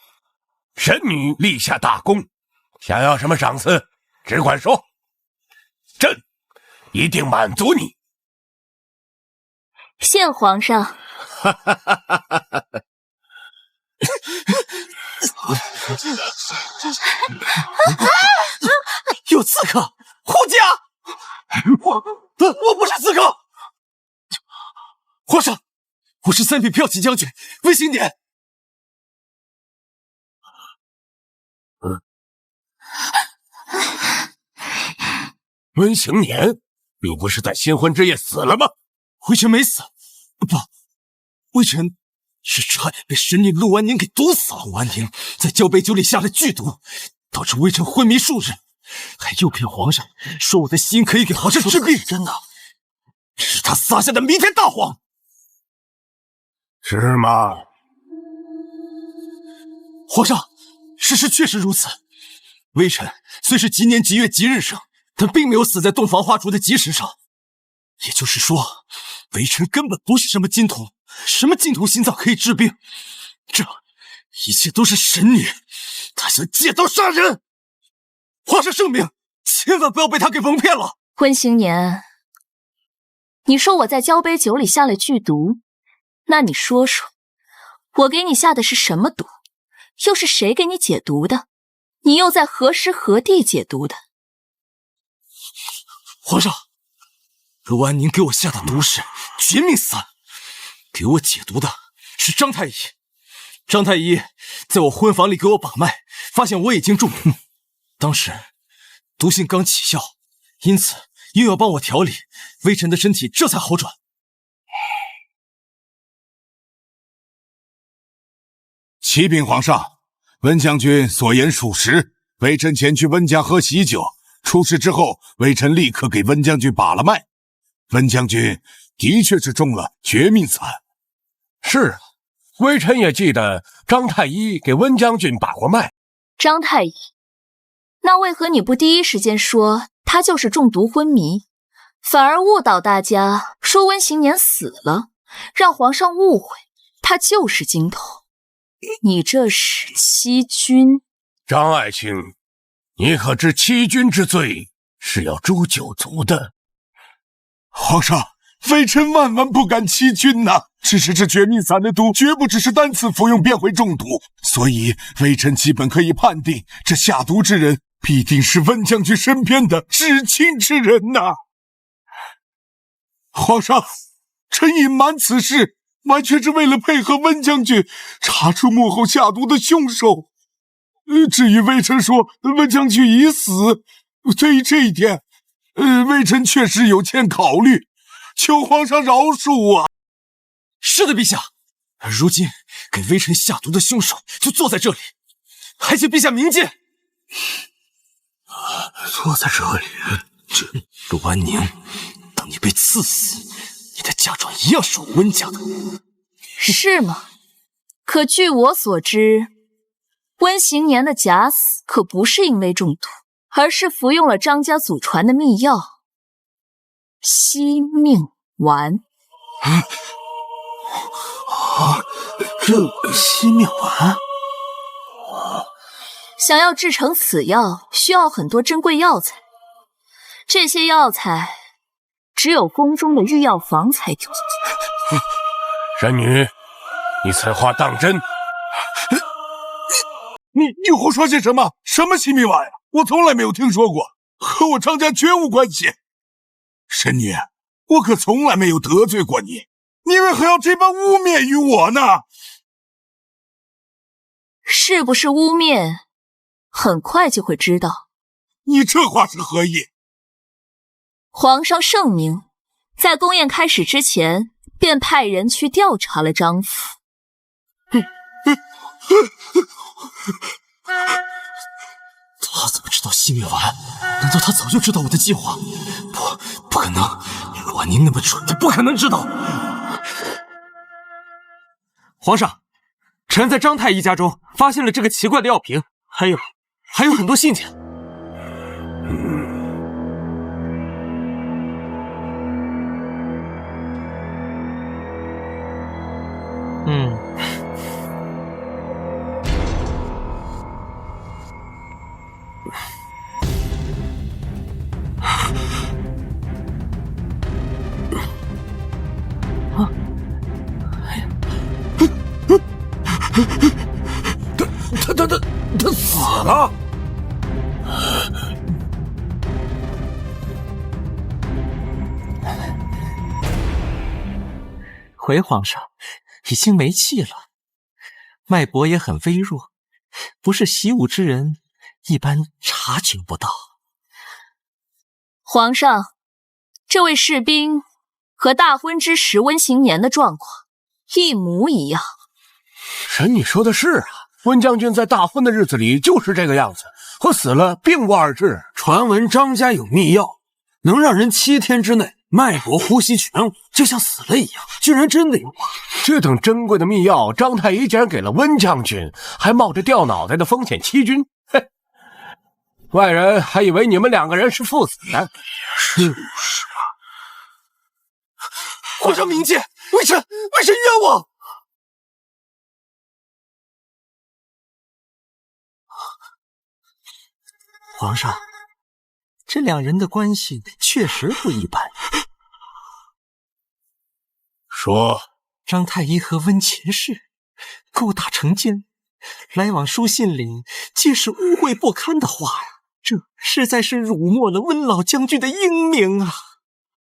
神女立下大功，想要什么赏赐，只管说，朕一定满足你。谢皇上。有刺客！护驾！我不是刺客！皇上，我是3品骠骑将军温行年。温行年，你不是在新婚之夜死了吗？微臣没死，不，微臣是差点被神女陆安宁给毒死了。陆安宁在交杯酒里下了剧毒，导致微臣昏迷数日，还诱骗皇上说我的心可以给皇上治病。真的，这是他撒下的弥天大谎。是吗？皇上，事实确实如此。微臣虽是吉年吉月吉日生，但并没有死在洞房花烛的吉时上。也就是说，微臣根本不是什么金童，什么金童心脏可以治病。这一切都是神女，她想借刀杀人。皇上圣明，千万不要被她给蒙骗了。温行年，你说我在交杯酒里下了剧毒，那你说说，我给你下的是什么毒？又是谁给你解毒的？你又在何时何地解毒的？皇上，陆安宁给我下的毒是绝命散，给我解毒的是张太医。张太医在我婚房里给我把脉，发现我已经中毒，当时毒性刚起效，因此又要帮我调理，微臣的身体这才好转。启禀皇上，温将军所言属实。微臣前去温家喝喜酒，出事之后，微臣立刻给温将军把了脉。温将军的确是中了绝命散。是啊，微臣也记得张太医给温将军把过脉。张太医，那为何你不第一时间说他就是中毒昏迷，反而误导大家说温行年死了，让皇上误会他就是金童？你这是欺君！张爱卿，你可知欺君之罪是要诛九族的？皇上，微臣万万不敢欺君呐！只是这绝命散的毒绝不只是单次服用便会中毒，所以微臣基本可以判定，这下毒之人必定是温将军身边的至亲之人呐！皇上，臣隐瞒此事，完全是为了配合温将军查出幕后下毒的凶手。至于微臣说温将军已死，对于这一点，微臣确实有欠考虑，求皇上饶恕啊！是的，陛下。如今给微臣下毒的凶手就坐在这里，还请陛下明鉴。坐在这里，这陆安宁，等你被刺死，你的嫁妆一样是我温家的。是吗？可据我所知，温行年的假死可不是因为中毒，而是服用了张家祖传的秘药惜命丸。这惜命丸，想要制成此药，需要很多珍贵药材，这些药材只有宫中的御药房才有。神女，你此话当真？你胡说些什么？什么惜命丸呀？我从来没有听说过，和我张家绝无关系。神女，我可从来没有得罪过你，你为何要这般污蔑于我呢？是不是污蔑，很快就会知道。你这话是何意？皇上圣明，在宫宴开始之前，便派人去调查了张府。他怎么知道惜命丸？难道他早就知道我的计划？不可能！陆安宁那么蠢，他不可能知道。皇上，臣在张太医家中发现了这个奇怪的药瓶，还有很多信件。他死了。回皇上，已经没气了，脉搏也很微弱，不是习武之人一般察觉不到。皇上，这位士兵和大婚之时温行年的状况一模一样。神女说的是啊，温将军在大婚的日子里就是这个样子，和死了并无二致。传闻张家有秘药，能让人7天之内脉搏呼吸全无，就像死了一样，居然真的有啊！这等珍贵的秘药，张太医竟然给了温将军，还冒着掉脑袋的风险欺君。嘿，外人还以为你们2个人是父子呢。是吧？皇上明鉴，微臣冤枉！皇上，这2人的关系确实不一般。说，张太医和温前世勾搭成奸，来往书信里皆是污秽不堪的话呀，这实在是辱没了温老将军的英名啊！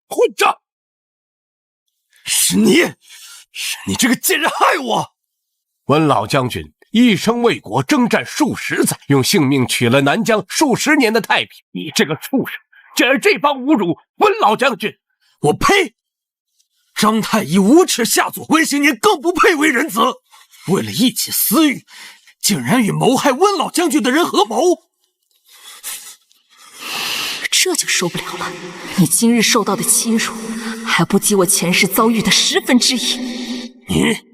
混账！是你这个贱人害我！温老将军一生为国征战数十载，用性命取了南疆数十年的太平，你这个畜生，竟然这般侮辱温老将军！我呸！张太医无耻下作，温行年更不配为人子。为了一己私欲，竟然与谋害温老将军的人合谋，这就受不了了。你今日受到的欺辱，还不及我前世遭遇的1/10。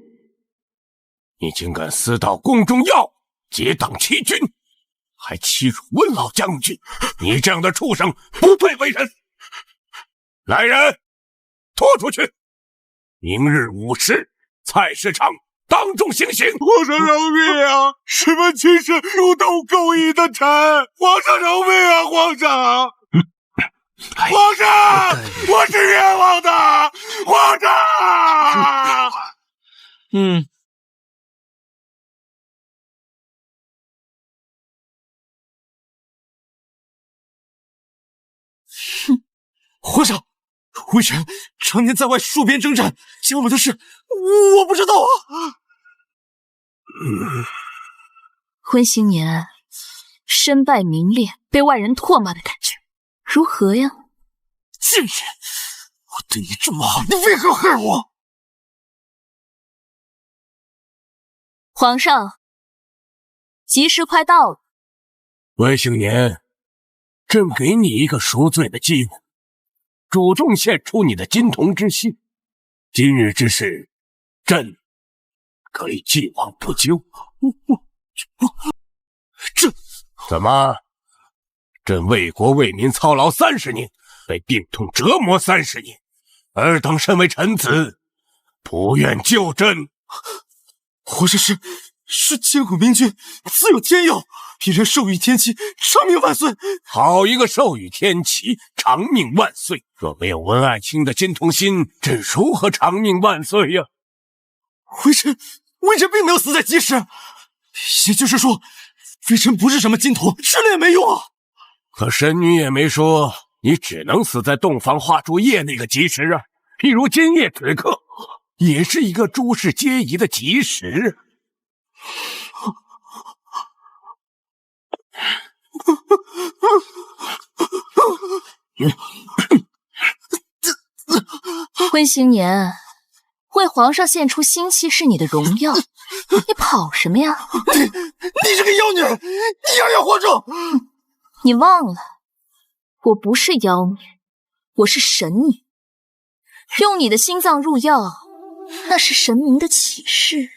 你竟敢私盗宫中药，结党欺君，还欺辱温老将军！你这样的畜生不配为人！来人，拖出去！明日午时，菜市场当众行刑！皇上饶命啊！是温亲事入洞勾引的臣，皇上饶命啊！皇上！皇上，我是冤枉的！皇上！皇上，微臣常年在外戍边征战，姜武的事我不知道啊。温行年身败名裂，被外人唾骂的感觉如何呀？贱人，我对你这么好，你为何害我？皇上，吉时快到了。温行年，朕给你一个赎罪的机会，主动献出你的金童之心。今日之事，朕可以既往不咎。这怎么？朕为国为民操劳30年，被病痛折磨30年，尔等身为臣子，不愿救朕。皇上是千古明君，自有天佑，必然寿与天齐，长命万岁。好一个寿与天齐，长命万岁！若没有温爱卿的金童心，朕如何长命万岁呀？微臣并没有死在吉时，也就是说，微臣不是什么金童，吃了也没用啊。可神女也没说你只能死在洞房花烛夜那个吉时啊。譬如今夜此刻，也是一个诸事皆宜的吉时。温行年，为皇上献出心气是你的荣耀，你跑什么呀？你这个妖女，你养养活众！你忘了，我不是妖女，我是神女。用你的心脏入药，那是神明的启示。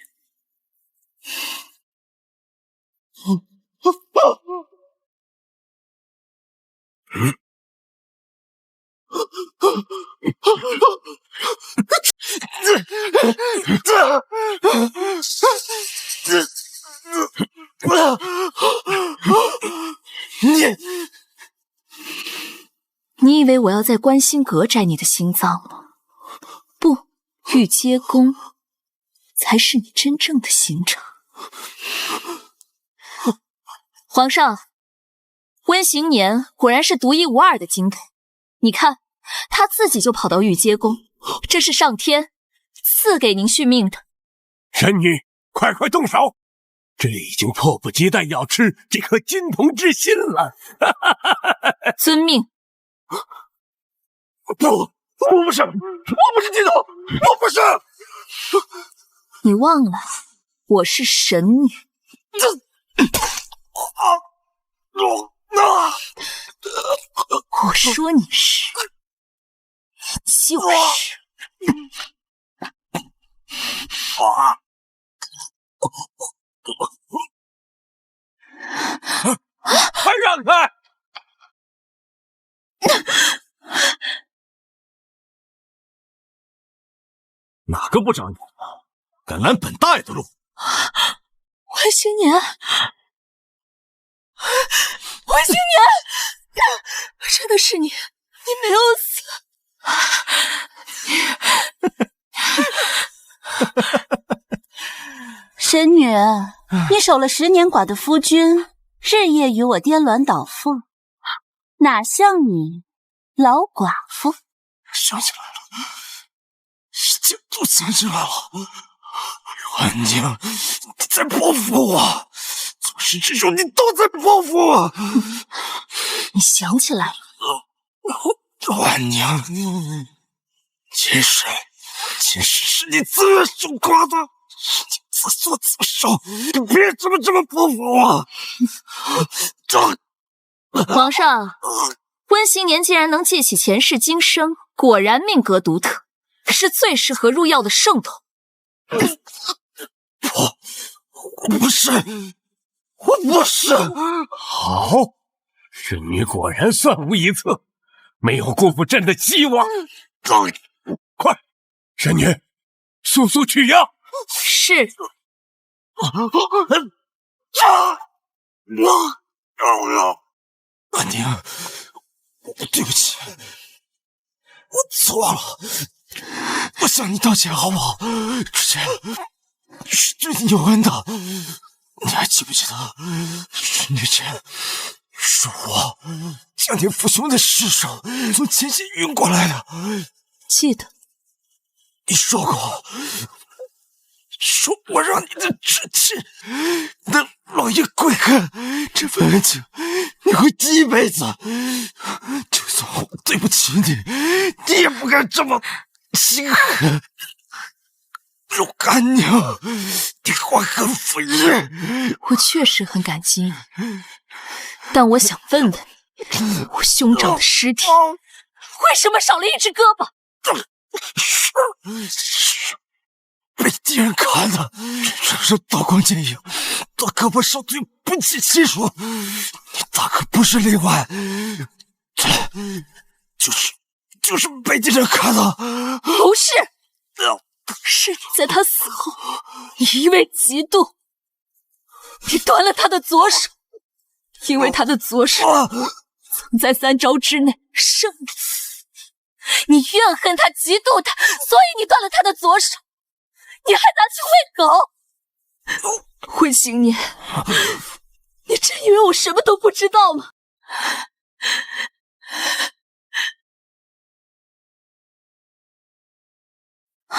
你以为我要在观星阁摘你的心脏吗？不，玉阶宫才是你真正的刑场。皇上，温行年果然是独一无二的金童。你看，他自己就跑到玉阶宫，这是上天赐给您续命的。神女，快动手！朕已经迫不及待要吃这颗金童之心了。遵命。不，我不是剃头，我不是。你忘了，我是神女。我说你是，就是。快让开！哪个不长眼了？敢拦本大爷的路！欢新年，欢新年，真的是你，你没有死。神女，你守了10年寡的夫君，日夜与我颠鸾倒凤，哪像你老寡妇？想起来了，一切都想起来了。安宁，你在报复我，从始至终你都在报复我。你想起来了？安宁，其实是你自愿受夸的，是你自作自受，你别这么报复我。皇上，温新年既然能记起前世今生，果然命格独特，是最适合入药的圣头。我不是。好，神女果然算无一策，没有辜负朕的希望。快，神女，速速取药。是。安宁，对不起，我错了，我向你道歉好不好？之前是对你有恩的，你还记不记得10年前是我将你父兄的尸首从前线运过来的？记得。你说过，说我让你的至亲能落叶归根，这份恩情你会记一辈子。就算我对不起你，你也不该这么心狠。陆安宁，你怀恨妇义。我确实很感激你，但我想问问你，我兄长的尸体为什么少了一只胳膊？是被敌人砍的，这刀光剑影，大胳膊少腿不计其数。你大可不是例外，就是被敌人砍的。不是，是你在他死后，因为嫉妒，你断了他的左手，因为他的左手曾在3招之内胜利。你怨恨他，嫉妒他，所以你断了他的左手，你还拿去喂狗。惠新年，你真以为我什么都不知道吗？大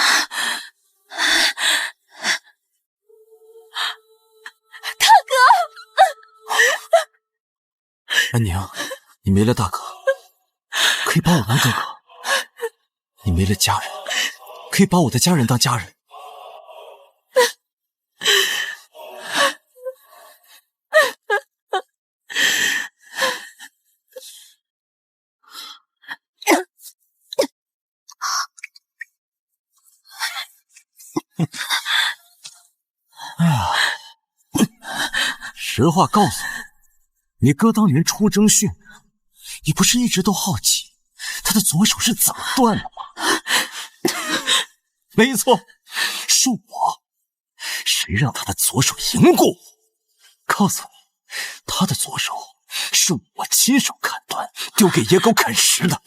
哥，安宁，你没了大哥，可以把我当哥哥；你没了家人，可以把我的家人当家人。实话告诉你，你哥当年出征殉国，你不是一直都好奇他的左手是怎么断的吗？没错，是我。谁让他的左手赢过我？告诉你，他的左手是我亲手砍断，丢给野狗啃食的。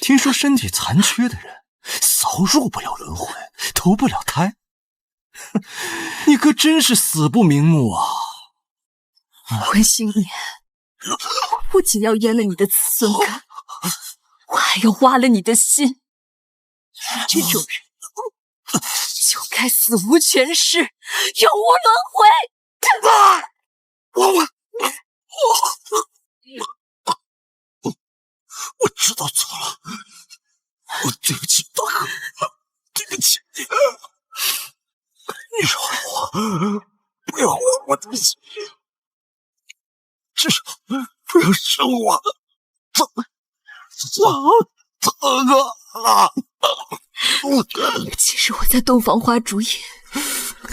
听说身体残缺的人早入不了轮回，投不了胎。你哥真是死不瞑目啊！温新年，我不仅要阉了你的子孙肝，我还要挖了你的心。你这种人，就该死无全尸，永无轮回。我知道错了，不要毁我的心，至少不要生我这个了。其实我在洞房花烛夜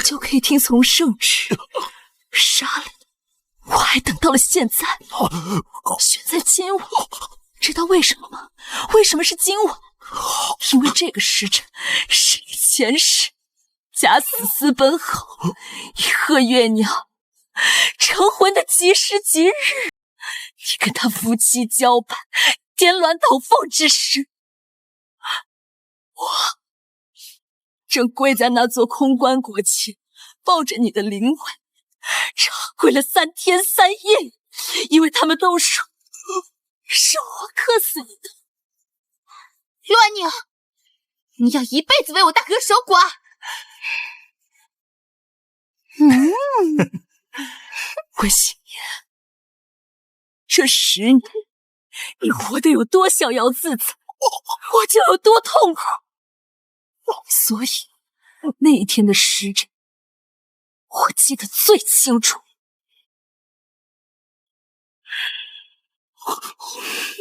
就可以听从圣旨杀了你，我还等到了现在，选在今晚。知道为什么吗？为什么是今晚？因为这个时辰是你前世假死私奔后与贺月娘成婚的吉时吉日，你跟他夫妻交伴，颠鸾倒凤之时，我正跪在那座空棺椁前，抱着你的灵魂，长跪了3天3夜，因为他们都说是我克死你的。陆安宁，你要一辈子为我大哥守寡。温心言，这10年你活得有多逍遥自在，我就有多痛苦。所以那一天的时辰我记得最清楚。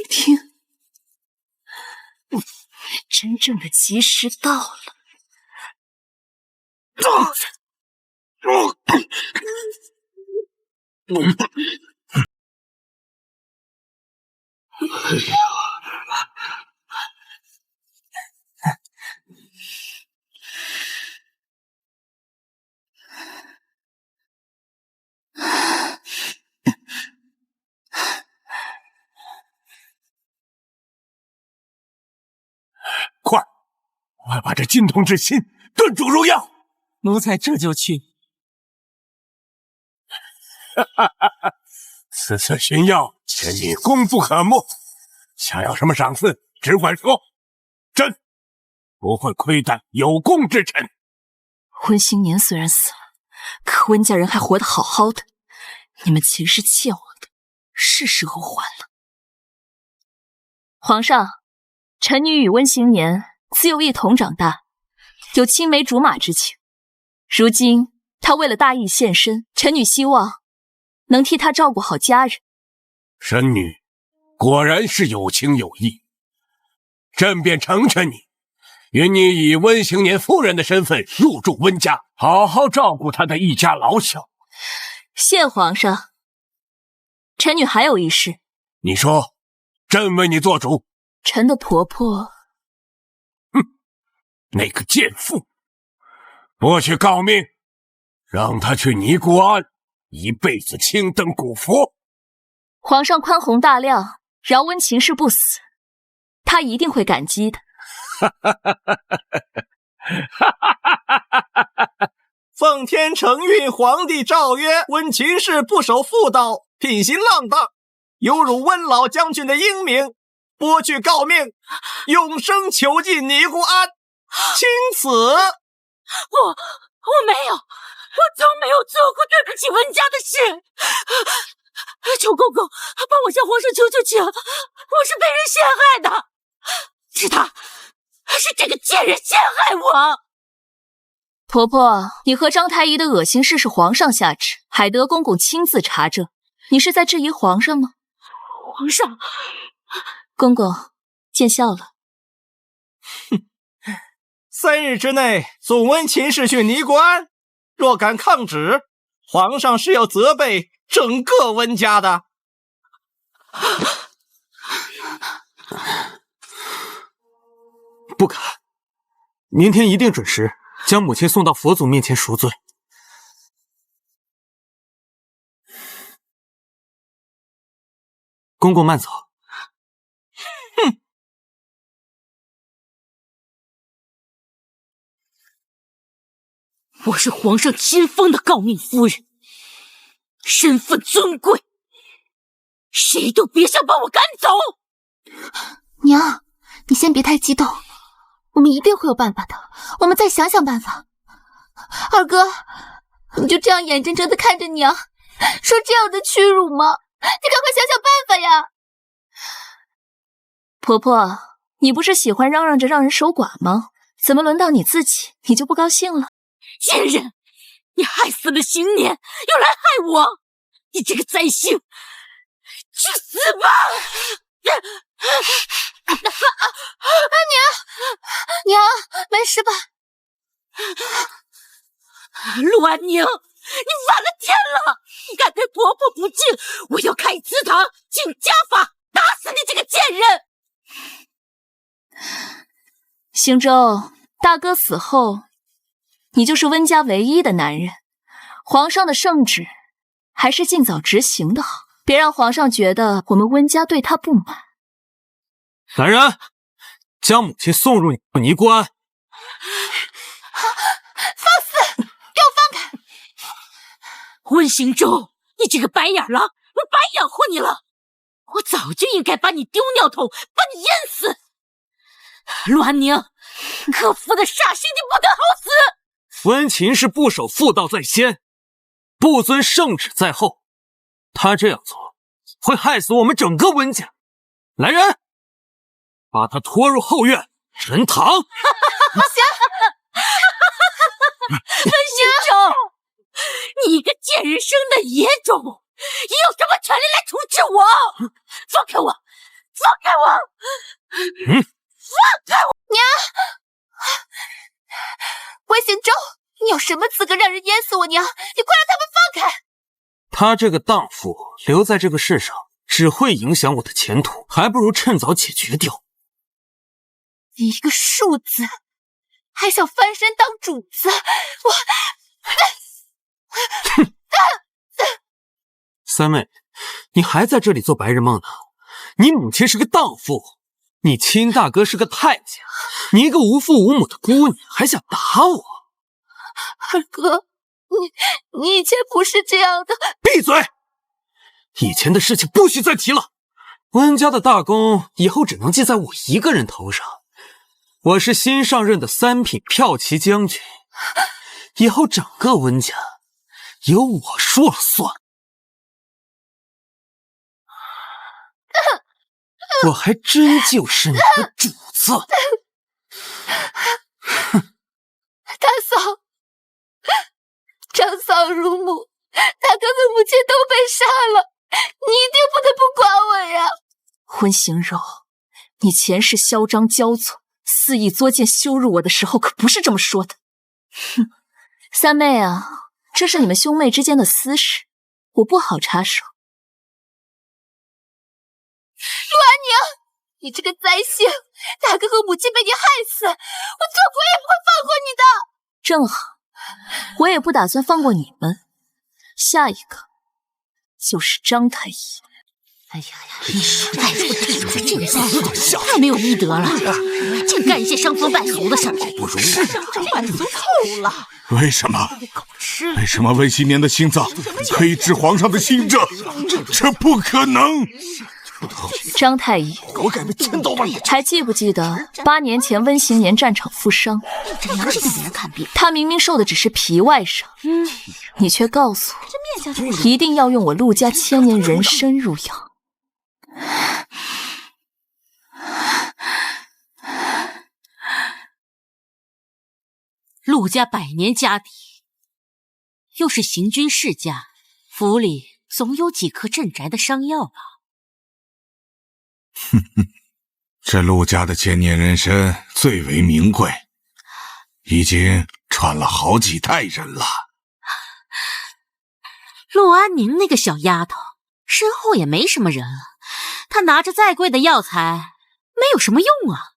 听，真正的吉时到了。快把这金童之心炖煮入药。奴才这就去。此次寻药，臣女功不可没。想要什么赏赐，只管说，朕不会亏待有功之臣。温新年虽然死了，可温家人还活得好好的，你们前世欠我的，是时候还了。皇上，臣女与温新年自幼一同长大，有青梅竹马之情。如今他为了大义献身，臣女希望能替他照顾好家人。神女果然是有情有义，朕便成全你，允你以温行年夫人的身份入住温家，好好照顾他的一家老小。谢皇上。臣女还有一事。你说，朕为你做主。臣的婆婆，那个贱妇，不去告命，让她去尼姑庵一辈子青灯古佛。皇上宽宏大量，饶温秦氏不死，她一定会感激的。奉天承运皇帝诏曰：温秦氏不守妇道，品行浪荡，有辱温老将军的英名，拨去诰命，永生囚禁尼姑庵，钦此。我没有，我从没有做过对不起温家的事。求公公帮我向皇上求求情，我是被人陷害的，是这个贱人陷害我。婆婆，你和张太医的恶心事是皇上下旨，海德公公亲自查证，你是在质疑皇上吗？皇上，公公见笑了。 3日之内总温秦氏去尼姑庵，若敢抗旨，皇上是要责备整个温家的。不敢，明天一定准时将母亲送到佛祖面前赎罪。公公慢走。哼！我是皇上亲封的诰命夫人，身份尊贵，谁都别想把我赶走。娘，你先别太激动，我们一定会有办法的，我们再想想办法。二哥，你就这样眼睁睁的看着娘受这样的屈辱吗？你赶快想想办法呀！婆婆，你不是喜欢嚷嚷着让人守寡吗？怎么轮到你自己，你就不高兴了？贱人，你害死了邢年，又来害我！你这个灾星，去死吧！娘，没事吧？陆安宁，你反了天了！你敢对婆婆不敬，我要开祠堂，请家法，打死你这个贱人！邢州，大哥死后，你就是温家唯一的男人，皇上的圣旨还是尽早执行的好，别让皇上觉得我们温家对他不满。来人，将母亲送入尼姑庵。温行舟，你这个白眼狼，我白养活你了！我早就应该把你丢尿桶，把你淹死！陆安宁，可夫的煞星，你不得好死！温岚是不守妇道在先，不遵圣旨在后，他这样做会害死我们整个温家。来人，把他拖入后院沉塘。温行舟，你一个贱人生的野种，你有什么权利来处置我？放开我！放开我！放开我！娘，温行舟，你有什么资格让人淹死我娘？你快让他们放开！他这个荡妇留在这个世上，只会影响我的前途，还不如趁早解决掉。你一个庶子，还想翻身当主子？我……三妹，你还在这里做白日梦呢？你母亲是个荡妇，你亲大哥是个太监，你一个无父无母的姑娘，还想打我？二哥，你以前不是这样的。闭嘴！以前的事情不许再提了。温家的大功以后只能记在我一个人头上。我是新上任的3品骠骑将军，以后整个温家由我说了算。我还真就是你的主子。大嫂，长嫂如母，大哥和母亲都被杀了，你一定不能不管我呀！温行柔，你前世嚣张骄纵，肆意作践羞辱我的时候，可不是这么说的。哼，三妹啊，这是你们兄妹之间的私事，我不好插手。陆安宁，你这个灾星，大哥和母亲被你害死，我做鬼也不会放过你的。正好，我也不打算放过你们。下一个就是张太医。哎呀呀，你实在是这个小子太没有医德了，净干一些伤风败俗的事儿。不容易，这烂俗透了。为什么？为什么温熙年的心脏可以治皇上的心症？这不可能！张太医，我改变千刀万眼。还记不记得8年前温行年战场负伤，这娘是给别人看病，他明明受的只是皮外伤，你却告诉我一定要用我陆家千年人参入药。陆家100年家底，又是行军世家，府里总有几颗镇宅的伤药吧？哼哼，这陆家的千年人参最为名贵，已经传了好几代人了。陆安宁那个小丫头身后也没什么人啊，她拿着再贵的药材没有什么用啊。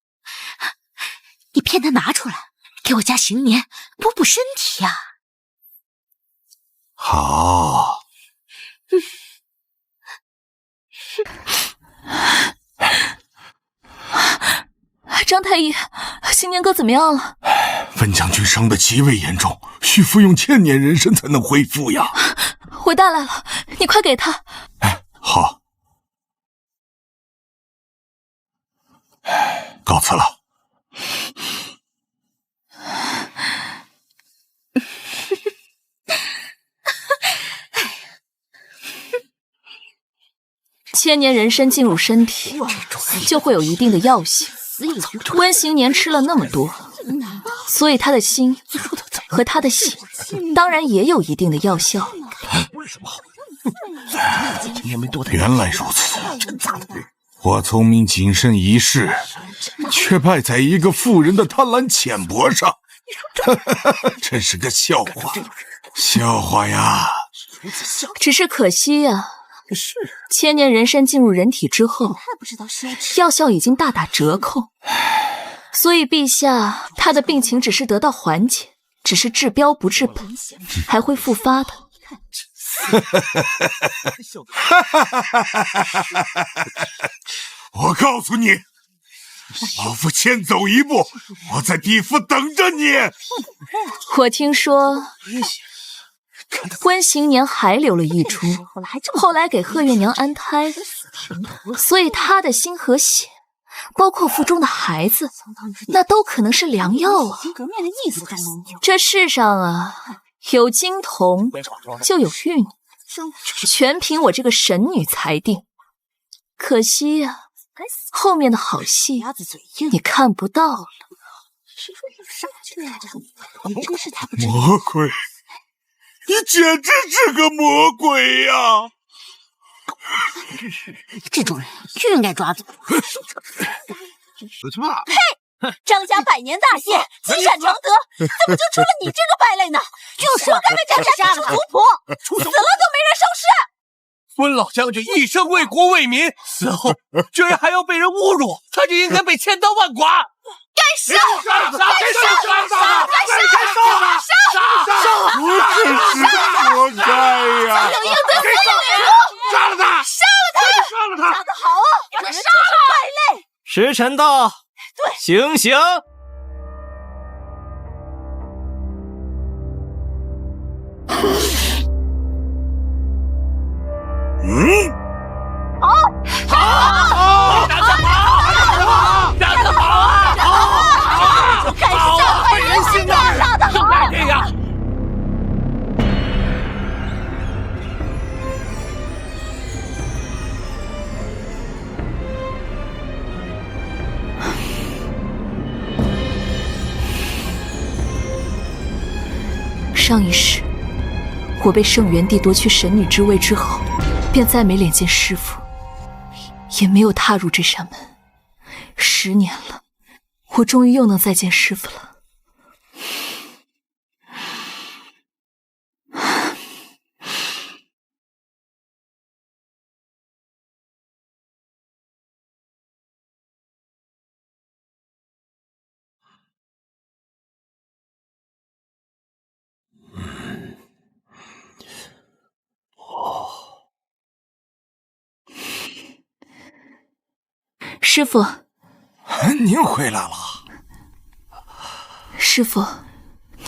你骗她拿出来，给我家行年补补身体呀。好。张太医，行年哥怎么样了？温将军伤得极为严重，需服用千年人参才能恢复呀。回大来了，你快给他。好。告辞了。千年人参进入身体，就会有一定的药性。温行年吃了那么多，所以他的心和他的血，当然也有一定的药效。原来如此，我聪明谨慎一世，却败在一个妇人的贪婪浅薄上，真是个笑话，笑话呀！只是可惜呀，千年人参进入人体之后，药效已经大打折扣，所以陛下他的病情只是得到缓解，只是治标不治本，还会复发的。我告诉你，老夫先走一步，我在地府等着你。我听说温行年还留了一株，后来给贺月娘安胎了，所以他的心和血，包括腹中的孩子，那都可能是良药啊！这世上啊，有金童就有玉女，全凭我这个神女裁定。可惜呀，后面的好戏你看不到了。魔鬼，你简直是个魔鬼呀！这种人就应该抓走。呸！张家百年大业，积善成德，怎么就出了你这个败类呢？就活该被江山当成奴仆，死了都没人收尸。温老将军一生为国为民，死后居然还要被人侮辱，他就应该被千刀万剐。该杀！该杀！我真是活该呀！有应得所有福！杀了他！杀得好啊！给他杀了！败类！时辰到，对，行刑！上一世，我被圣元帝夺去神女之位之后，便再没脸见师父，也没有踏入这扇门。10年了，我终于又能再见师父了。师父，您回来了。师父，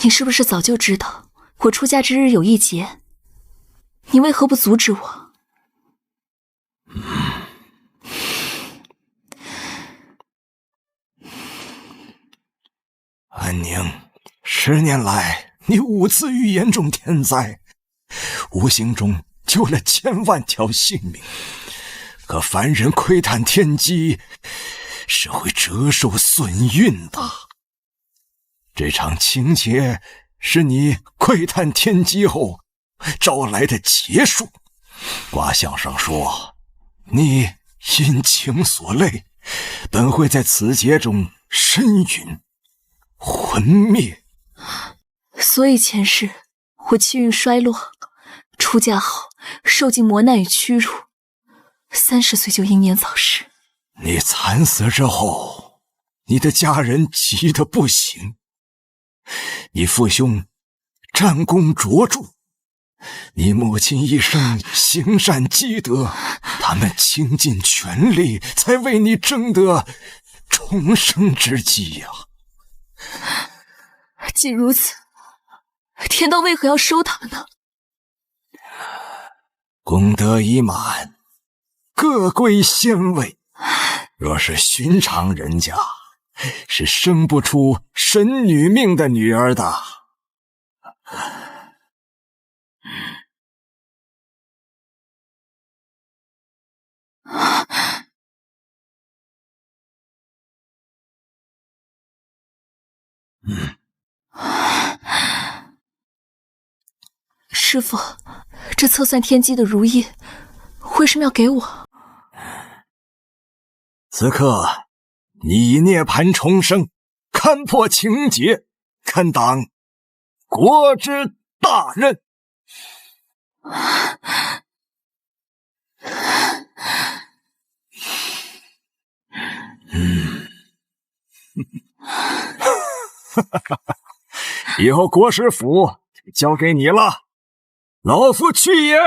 你是不是早就知道我出家之日有一劫？你为何不阻止我？安宁，10年来你5次遇严重天灾，无形中救了千万条性命。可凡人窥探天机，是会折寿损运的。这场情劫是你窥探天机后招来的劫数。卦象上说，你因情所累，本会在此劫中身陨魂灭。所以前世我气运衰落，出家后受尽磨难与屈辱，30岁就英年早逝。你惨死之后，你的家人急得不行。你父兄战功卓著，你母亲一生行善积德，他们倾尽全力才为你争得重生之机呀。既如此，天道为何要收他们呢？功德已满，各归仙位。若是寻常人家，是生不出神女命的女儿的。师傅，这测算天机的如意，为什么要给我？此刻，你以涅槃重生，看破情劫，堪当国之大任。以后国师府就交给你了，老夫去也。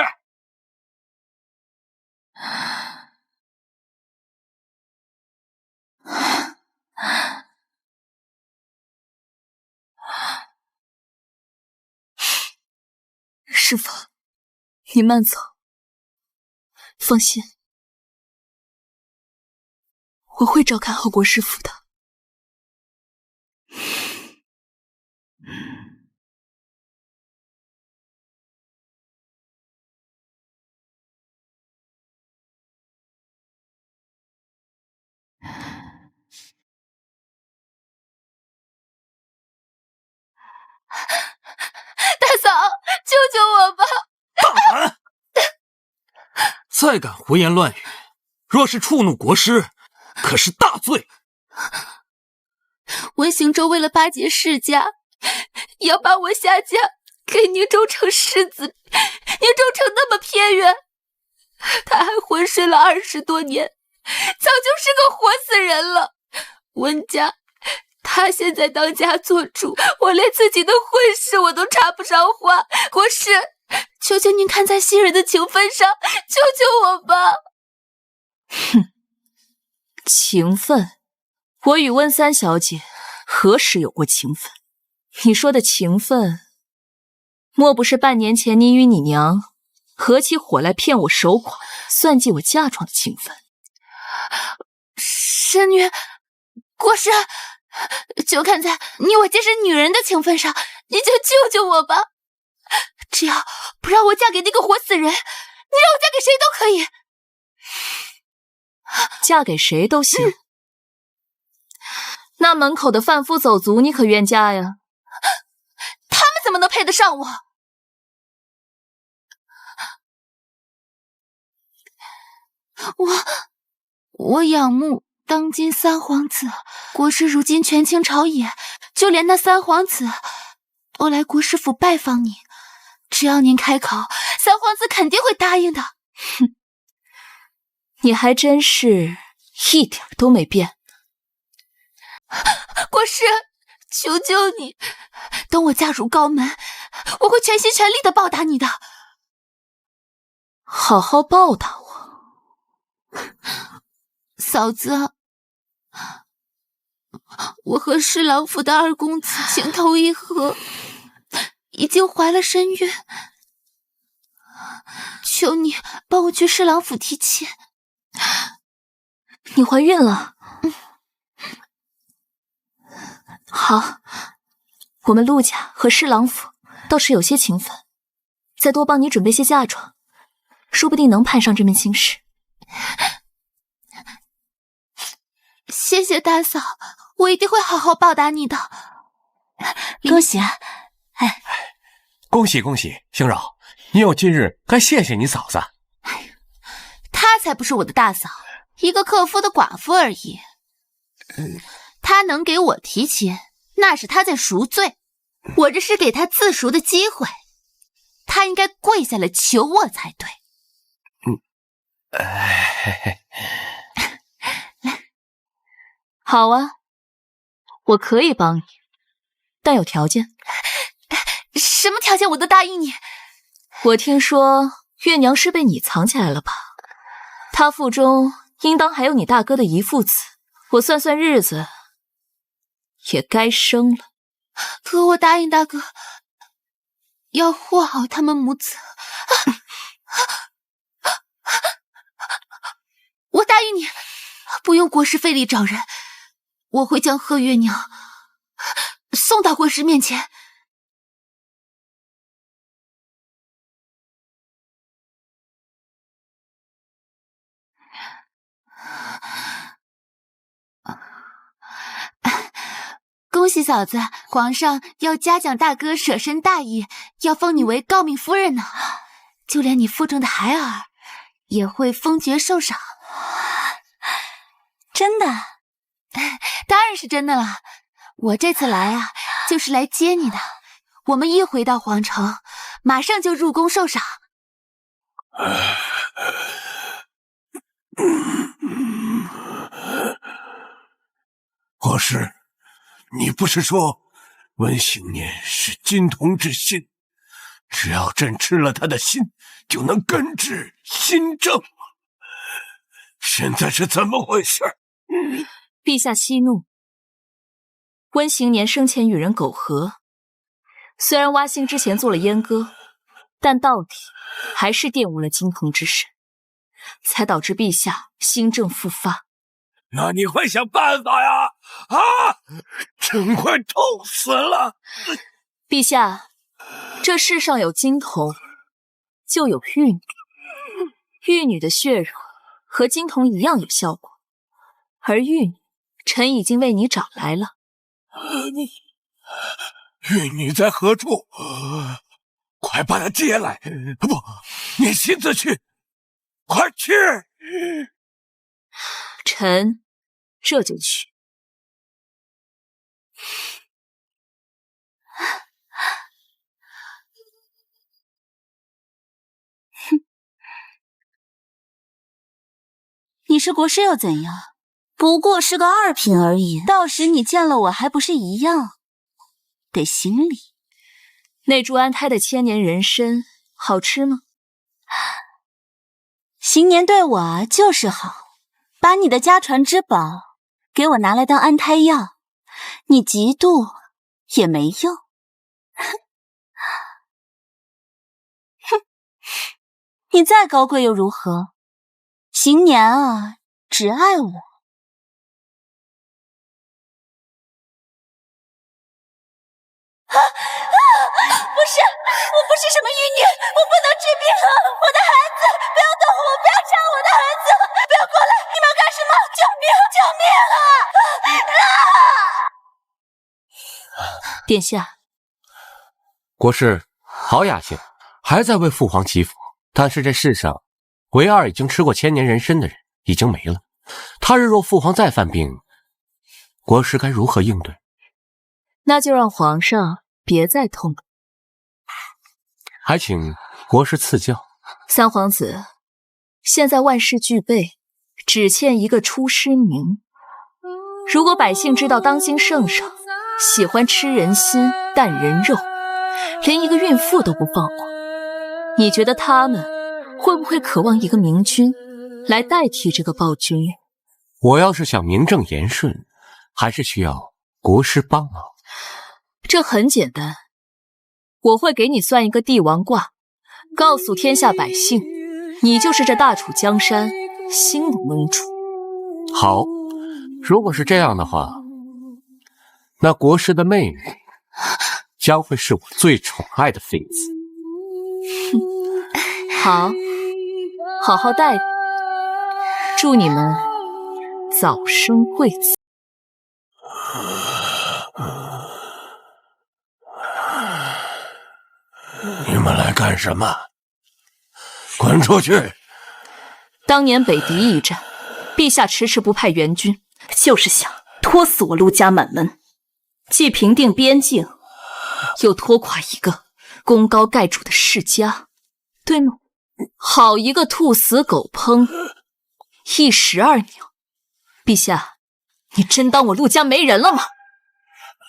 师傅，你慢走，放心，我会照看好国师府的。大嫂，救救我吧！大胆！再敢胡言乱语，若是触怒国师，可是大罪。温行舟为了巴结世家，要把我下嫁给宁州城世子。宁州城那么偏远，他还昏睡了20多年，早就是个活死人了。温家，他现在当家做主，我连自己的婚事我都插不上话。国师，求求您看在新人的情分上，救救我吧！哼，情分？我与温三小姐何时有过情分？你说的情分，莫不是半年前你与你娘合起伙来骗我守寡，算计我嫁妆的情分？神女，国师，就看在你我皆是女人的情分上，你就救救我吧！只要不让我嫁给那个活死人，你让我嫁给谁都可以。嫁给谁都行。那门口的贩夫走卒，你可愿嫁呀？他们怎么能配得上我？我仰慕当今三皇子，国师如今权倾朝野，就连那三皇子都来国师府拜访你。只要您开口，三皇子肯定会答应的。哼，你还真是一点都没变。国师，求求你，等我嫁入高门，我会全心全力的报答你的。好好报答我。嫂子，我和侍郎府的二公子情投意合，已经怀了身孕，求你帮我去侍郎府提亲。你怀孕了？好，我们陆家和侍郎府倒是有些情分，再多帮你准备些嫁妆，说不定能攀上这门亲事。谢谢大嫂，我一定会好好报答你的。恭喜啊！哎，恭喜恭喜，星扰，你有今日该谢谢你嫂子。她才不是我的大嫂，一个克夫的寡妇而已。她能给我提亲，那是她在赎罪，我这是给她自赎的机会。她应该跪下来求我才对。好啊，我可以帮你，但有条件。什么条件我都答应你。我听说月娘是被你藏起来了吧？她腹中应当还有你大哥的遗腹子，我算算日子，也该生了。可我答应大哥，要护好他们母子。我答应你，不用国师费力找人，我会将贺月娘送到国师面前。恭喜嫂子，皇上要嘉奖大哥舍身大义，要封你为诰命夫人呢。就连你腹中的孩儿也会封爵受赏。真的？当然是真的了。我这次来啊，就是来接你的。我们一回到皇城，马上就入宫受赏。国师，你不是说温行年是金童之心，只要朕吃了他的心，就能根治心症吗？现在是怎么回事？陛下息怒。温行年生前与人苟合，虽然蛙星之前做了阉割，但到底还是玷污了金童之身，才导致陛下心症复发。那你会想办法呀！啊，朕快痛死了！陛下，这世上有金童，就有玉女。玉女的血肉和金童一样有效果，而玉女，臣已经为你找来了。玉女在何处？快把她接来！不，你亲自去，快去！臣这就去。你是国师又怎样？不过是个二品而已，到时你见了我还不是一样，得行礼。那株安胎的千年人参好吃吗？行年对我啊就是好，把你的家传之宝给我拿来当安胎药，你嫉妒也没用。哼，你再高贵又如何？行年啊，只爱我。不是，我不是什么玉女，我不能治病啊！我的孩子，不要动我，不要杀我的孩子，不要过来！你们要干什么？救命！救命啊！殿下，国师好雅兴，还在为父皇祈福。但是这世上，唯二已经吃过千年人参的人已经没了。他日若父皇再犯病，国师该如何应对？那就让皇上别再痛了。还请国师赐教。三皇子，现在万事俱备，只欠一个出师名。如果百姓知道当今圣上喜欢吃人心、啖人肉，连一个孕妇都不放过，你觉得他们会不会渴望一个明君来代替这个暴君？我要是想名正言顺，还是需要国师帮忙。这很简单，我会给你算一个帝王卦，告诉天下百姓，你就是这大楚江山新的盟主。好，如果是这样的话，那国师的妹妹将会是我最宠爱的妃子。好，好好待着，祝你们早生贵子。你们来干什么？滚出去！当年北狄一战，陛下迟迟不派援军，就是想拖死我陆家满门，既平定边境，又拖垮一个功高盖主的世家，对吗？好一个兔死狗烹，一石二鸟！陛下，你真当我陆家没人了吗？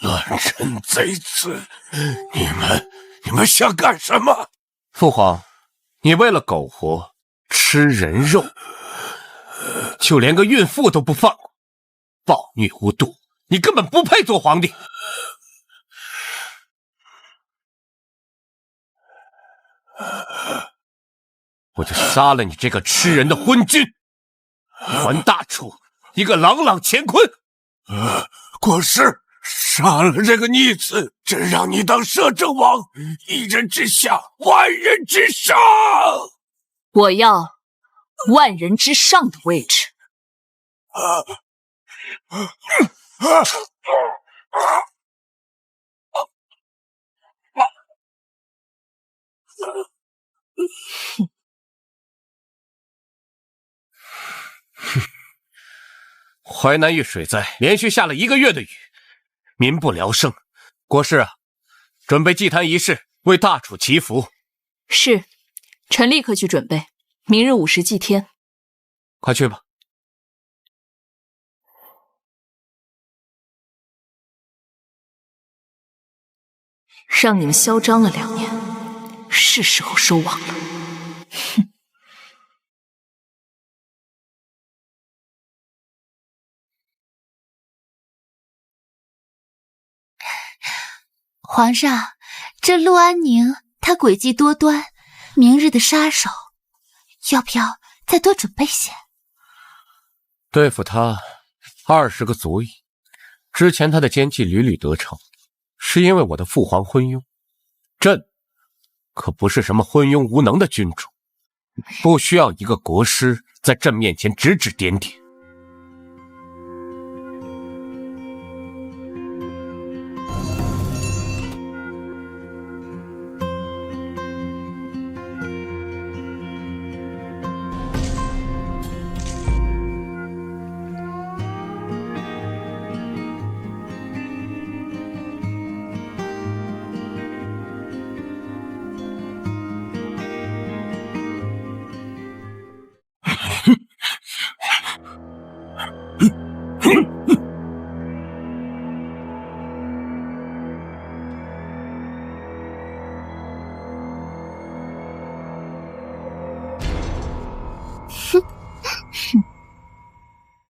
乱臣贼子，你们想干什么？父皇，你为了苟活吃人肉，就连个孕妇都不放过，暴虐无度，你根本不配做皇帝。我就杀了你这个吃人的昏君，还大楚一个朗朗乾坤。国师，杀了这个逆子，朕让你当摄政王，一人之下，万人之上。我要万人之上的位置。淮南遇水灾，连续下了1个月的雨，民不聊生。国师啊，准备祭坛仪式，为大楚祈福。是，臣立刻去准备。明日午时祭天。快去吧。让你们嚣张了2年，是时候收网了。哼！皇上，这陆安宁他诡计多端，明日的杀手，要不要再多准备些？对付他20个足矣。之前他的奸计屡屡得逞，是因为我的父皇昏庸。朕可不是什么昏庸无能的君主，不需要一个国师在朕面前指指点点。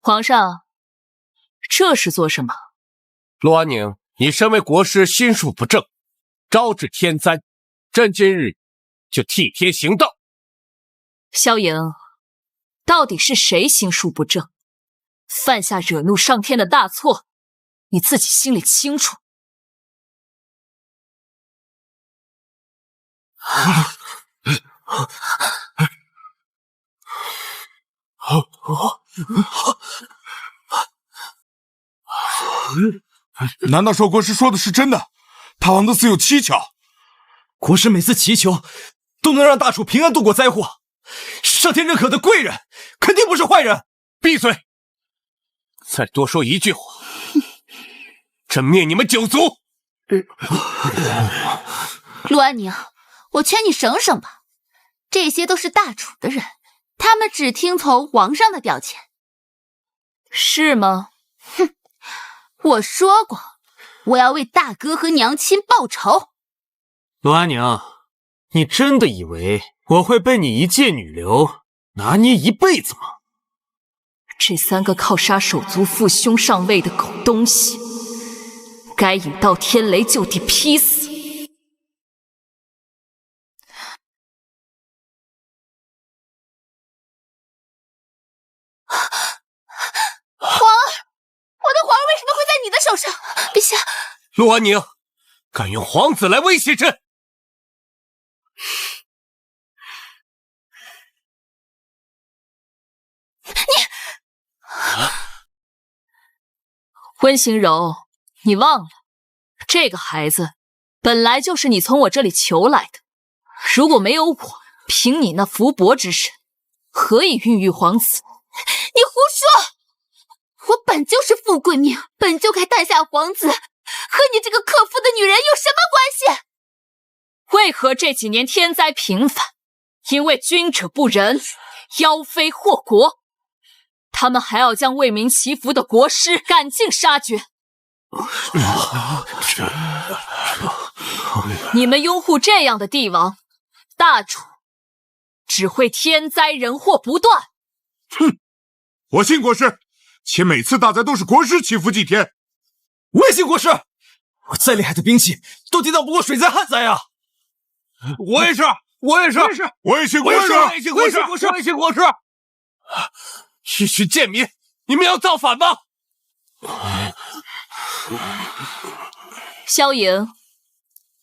皇上，这是做什么？陆安宁，你身为国师，心术不正，招致天灾，朕今日就替天行道。萧莹，到底是谁心术不正，犯下惹怒上天的大错？你自己心里清楚。难道说国师说的是真的？大王的自有蹊跷。国师每次祈求，都能让大楚平安度过灾祸。上天认可的贵人，肯定不是坏人。闭嘴！再多说一句话，朕灭你们9族！陆安宁，我劝你省省吧，这些都是大楚的人，他们只听从皇上的调遣。是吗？哼，我说过，我要为大哥和娘亲报仇。陆安宁，你真的以为我会被你一介女流拿捏一辈子吗？这3个靠杀手族父兄上位的狗东西，该引到天雷就地劈死！皇儿，我的皇儿为什么会在你的手上？陛下，陆安宁，敢用皇子来威胁朕！温行柔，你忘了，这个孩子本来就是你从我这里求来的。如果没有我，凭你那伏伯之身，何以孕育皇子？你胡说！我本就是富贵命，本就该诞下皇子，和你这个克夫的女人有什么关系？为何这几年天灾频繁？因为君者不仁，妖妃祸国。他们还要将为民祈福的国师赶尽杀绝。你们拥护这样的帝王，大楚只会天灾人祸不断。哼，我信国师，且每次大灾都是国师祈福祭天。我也信国师，我再厉害的兵器都抵挡不过水灾旱灾啊！我也是，我也是，我也信国师，我也信国师，我也信国师。一群贱民，你们要造反吗？萧莹，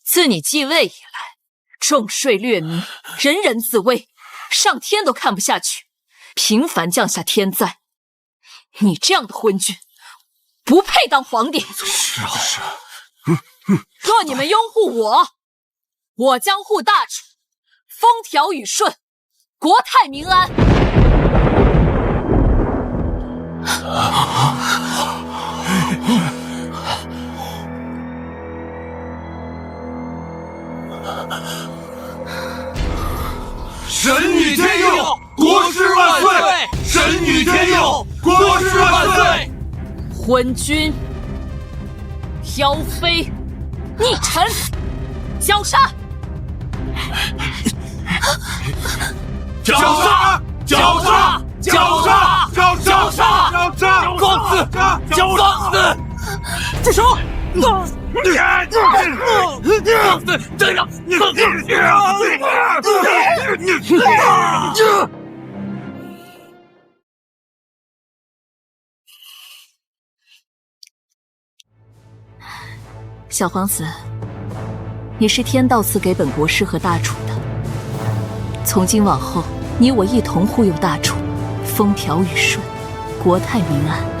自你继位以来，重税掠民，人人自危，上天都看不下去，频繁降下天灾。你这样的昏君，不配当皇帝。是啊，是啊。若你们拥护我，我将护大楚，风调雨顺，国泰民安。神女天佑，国师万岁！神女天佑，国师万岁！昏君、飘妃、逆臣，绞杀！绞杀！绞杀！绞杀！绞杀！绞杀！放肆！放肆！住手！放肆！这样！小皇子，你是天道赐给本国师和大楚的。从今往后，你我一同护佑大楚，风调雨顺，国泰民安。